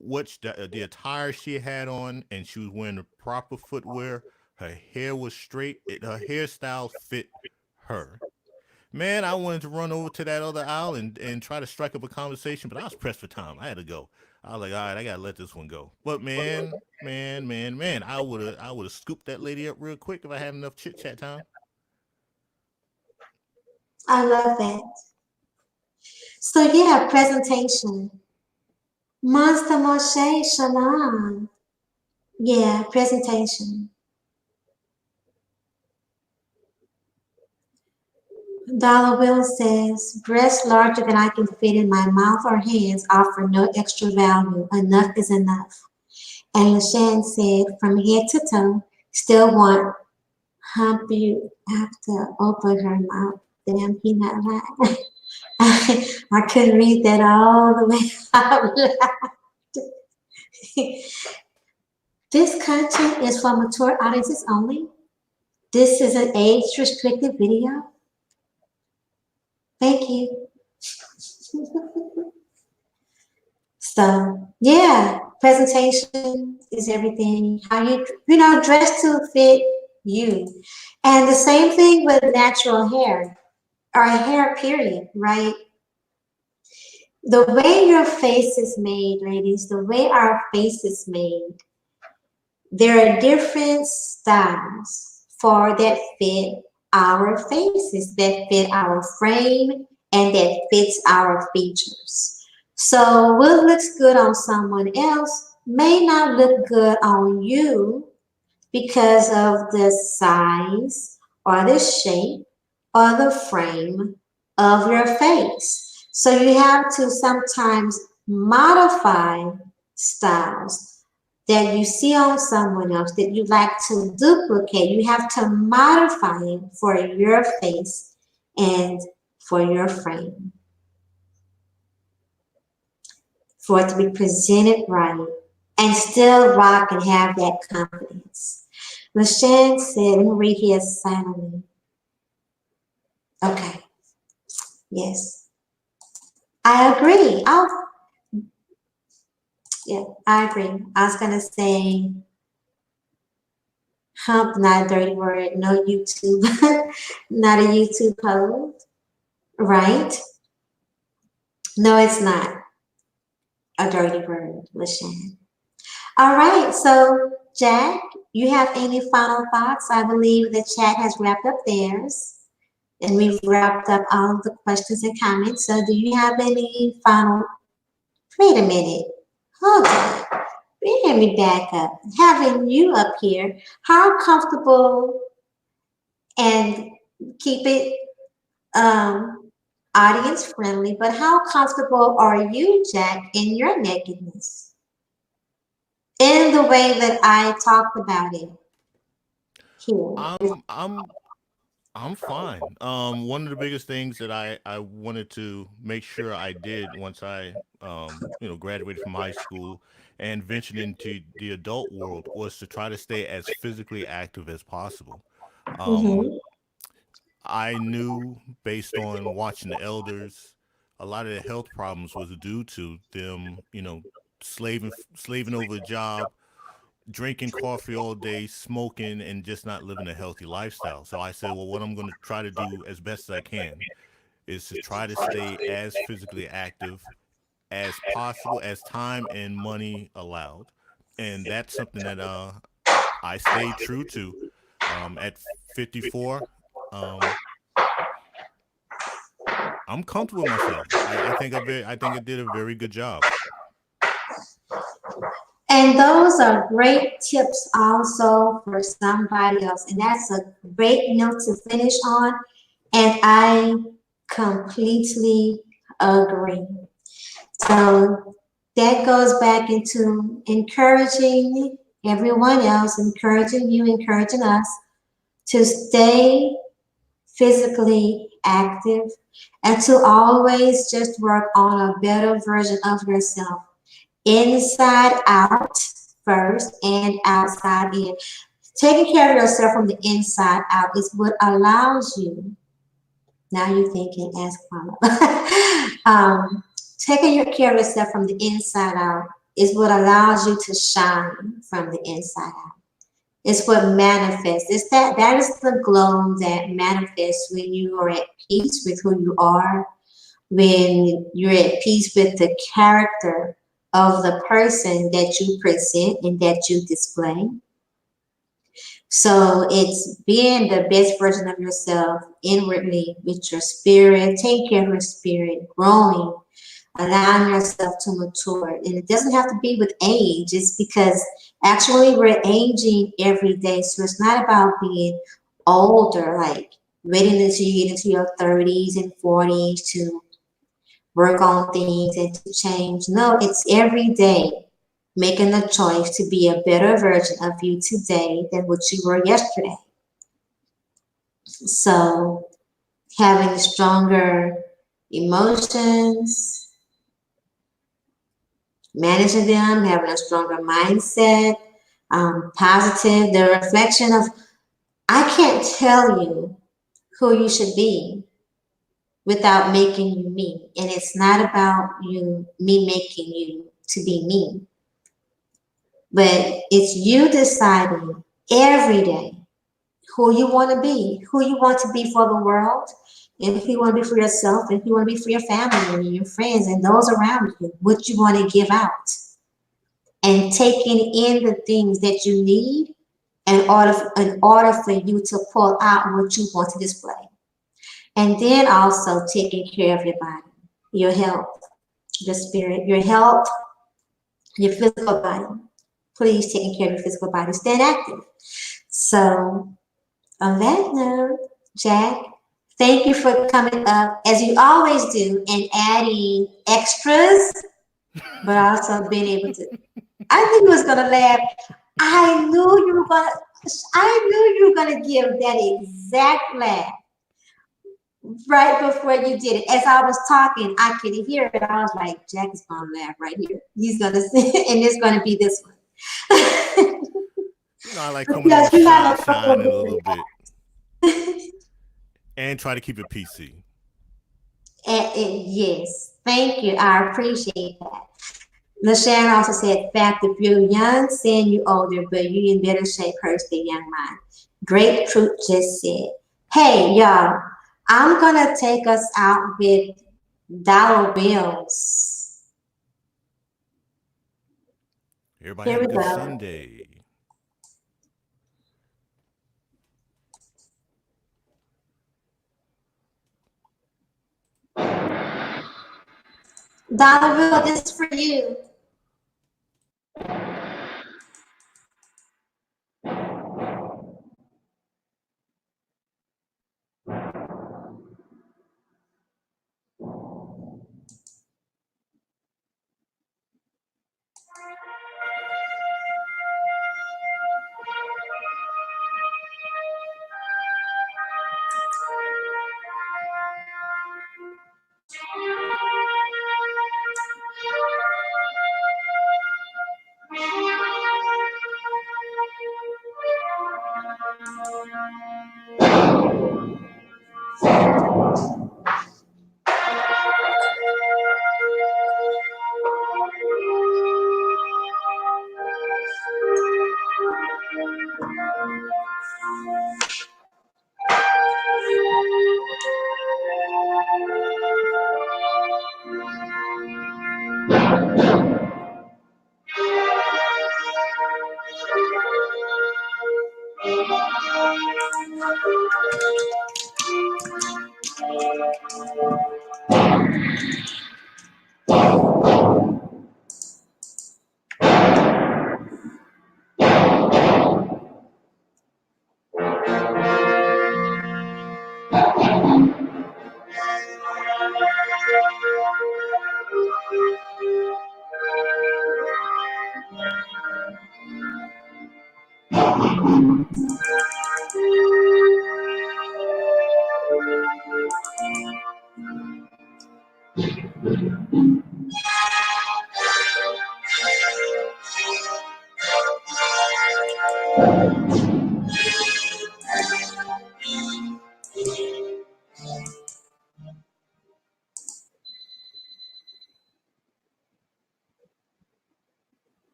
the attire she had on, and she was wearing the proper footwear. Her hair was straight. Her hairstyle fit her. Man, I wanted to run over to that other aisle and try to strike up a conversation, but I was pressed for time. I had to go. I was like, all right, I gotta let this one go. But man, I would have scooped that lady up real quick if I had enough chit chat time. I love that. So yeah, presentation. Monster Moshe Shalom. Yeah, presentation. Dollar Bill says, breasts larger than I can fit in my mouth or hands offer no extra value. Enough is enough. And LaShawn said, from head to toe, still want hump you after open her mouth. Damn, he not lying. I couldn't read that all the way out loud. This content is for mature audiences only. This is an age restricted video. Thank you. So yeah, presentation is everything. How you dress to fit you. And the same thing with natural hair or hair period, right? The way your face is made, ladies, the way our face is made, there are different styles for that fit our faces, that fit our frame, and that fits our features. So what looks good on someone else may not look good on you because of the size or the shape or the frame of your face. So you have to sometimes modify styles that you see on someone else that you like to duplicate. You have to modify it for your face and for your frame, for it to be presented right and still rock and have that confidence. LaShawn said, let me read here silently. Okay, yes. I agree. Yeah, I agree. I was gonna say hump, not a dirty word, no YouTube, not a YouTube post, right? No, it's not a dirty word, LaShawn. All right, so Jack, you have any final thoughts? I believe the chat has wrapped up theirs. And we've wrapped up all of the questions and comments. So do you have any final? Wait a minute. Hold on. Let me back up. Having you up here, how comfortable and keep it audience friendly, but how comfortable are you, Jack, in your nakedness? In the way that I talked about it here. I'm I'm fine. One of the biggest things that I wanted to make sure I did once I graduated from high school and ventured into the adult world was to try to stay as physically active as possible. Um, Mm-hmm. I knew based on watching the elders, a lot of the health problems was due to them, slaving over a job, drinking coffee all day, smoking, and just not living a healthy lifestyle. So I said, well, what I'm going to try to do as best as I can is to try to stay as physically active as possible, as time and money allowed. And that's something that I stayed true to. At 54, um, I'm comfortable with myself. I think I did a very good job. And those are great tips also for somebody else. And that's a great note to finish on. And I completely agree. So that goes back into encouraging everyone else, encouraging you, encouraging us to stay physically active and to always just work on a better version of yourself, inside out first and outside in. Taking care of yourself from the inside out is what allows you. Now you're thinking, ask Mama. Taking care of yourself from the inside out is what allows you to shine from the inside out. It's what manifests. That is the glow that manifests when you are at peace with who you are, when you're at peace with the character of the person that you present and that you display. So it's being the best version of yourself inwardly with your spirit, taking care of your spirit, growing, allowing yourself to mature. And it doesn't have to be with age, it's because actually we're aging every day. So it's not about being older, like waiting until you get into your 30s and 40s to work on things and to change. No, it's every day making a choice to be a better version of you today than what you were yesterday. So having stronger emotions, managing them, having a stronger mindset, positive, the reflection of, I can't tell you who you should be without making you me. And it's not about me making you to be me, but it's you deciding every day who you want to be, who you want to be for the world, and who you want to be for yourself, and who you want to be for your family and your friends and those around you, what you want to give out, and taking in the things that you need in order for you to pull out what you want to display. And then also taking care of your body, your health, your spirit, your health, your physical body. Please taking care of your physical body. Stay active. So on that note, Jack, thank you for coming up as you always do and adding extras, but also being able to. I think you was gonna laugh. I knew you were gonna. I knew you were gonna give that exact laugh right before you did it. As I was talking, I could hear it. I was like, Jack is gonna laugh right here. He's gonna say, and it's gonna be this one. I like coming Because on you have shy, a couple shining a different. little bit, and try to keep it PC. Yes, thank you. I appreciate that. LaShawn also said, fact, if you're young, saying you older, but you in better shape hurts the young mind. Great Truth just said, hey, y'all, I'm going to take us out with dollar bills. Everybody Here have a we good go. Sunday. Dollar bill, this is for you.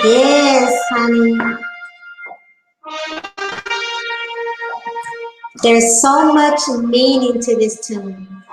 Yes, honey. There's so much meaning to this tune.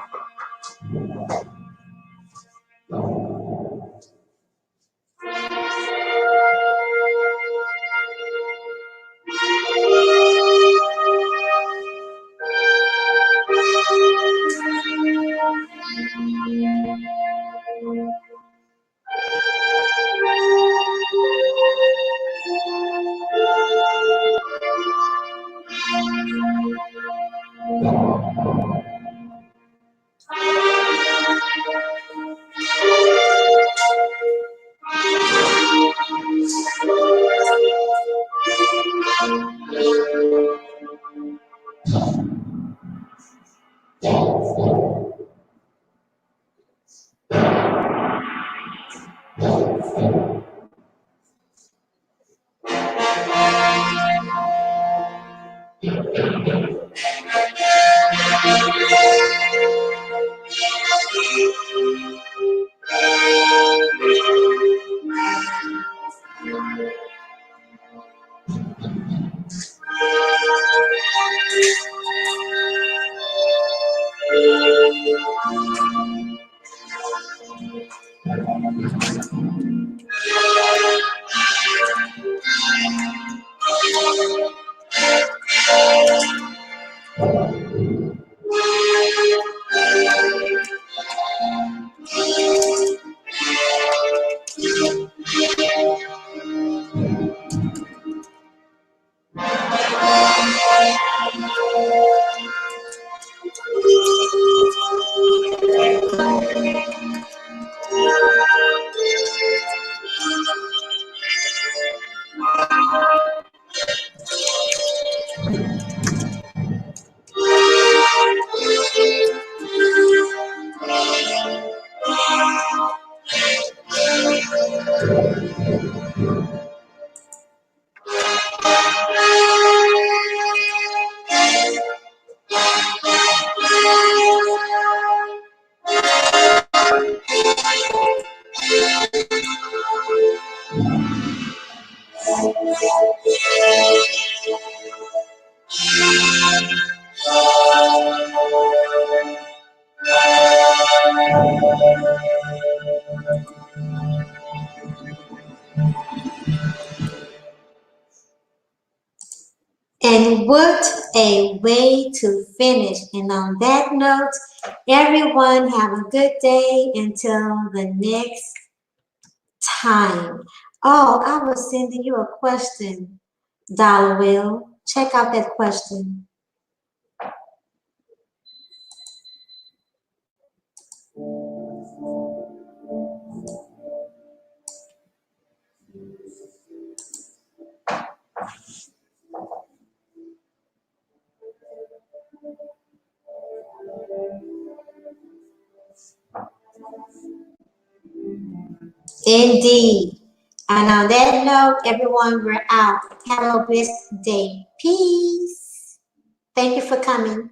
And what a way to finish. And on that note, everyone have a good day until the next time. Oh, I was sending you a question, Dollar Will. Check out that question. Indeed. And on that note, everyone, we're out. Have a blessed day. Peace. Thank you for coming.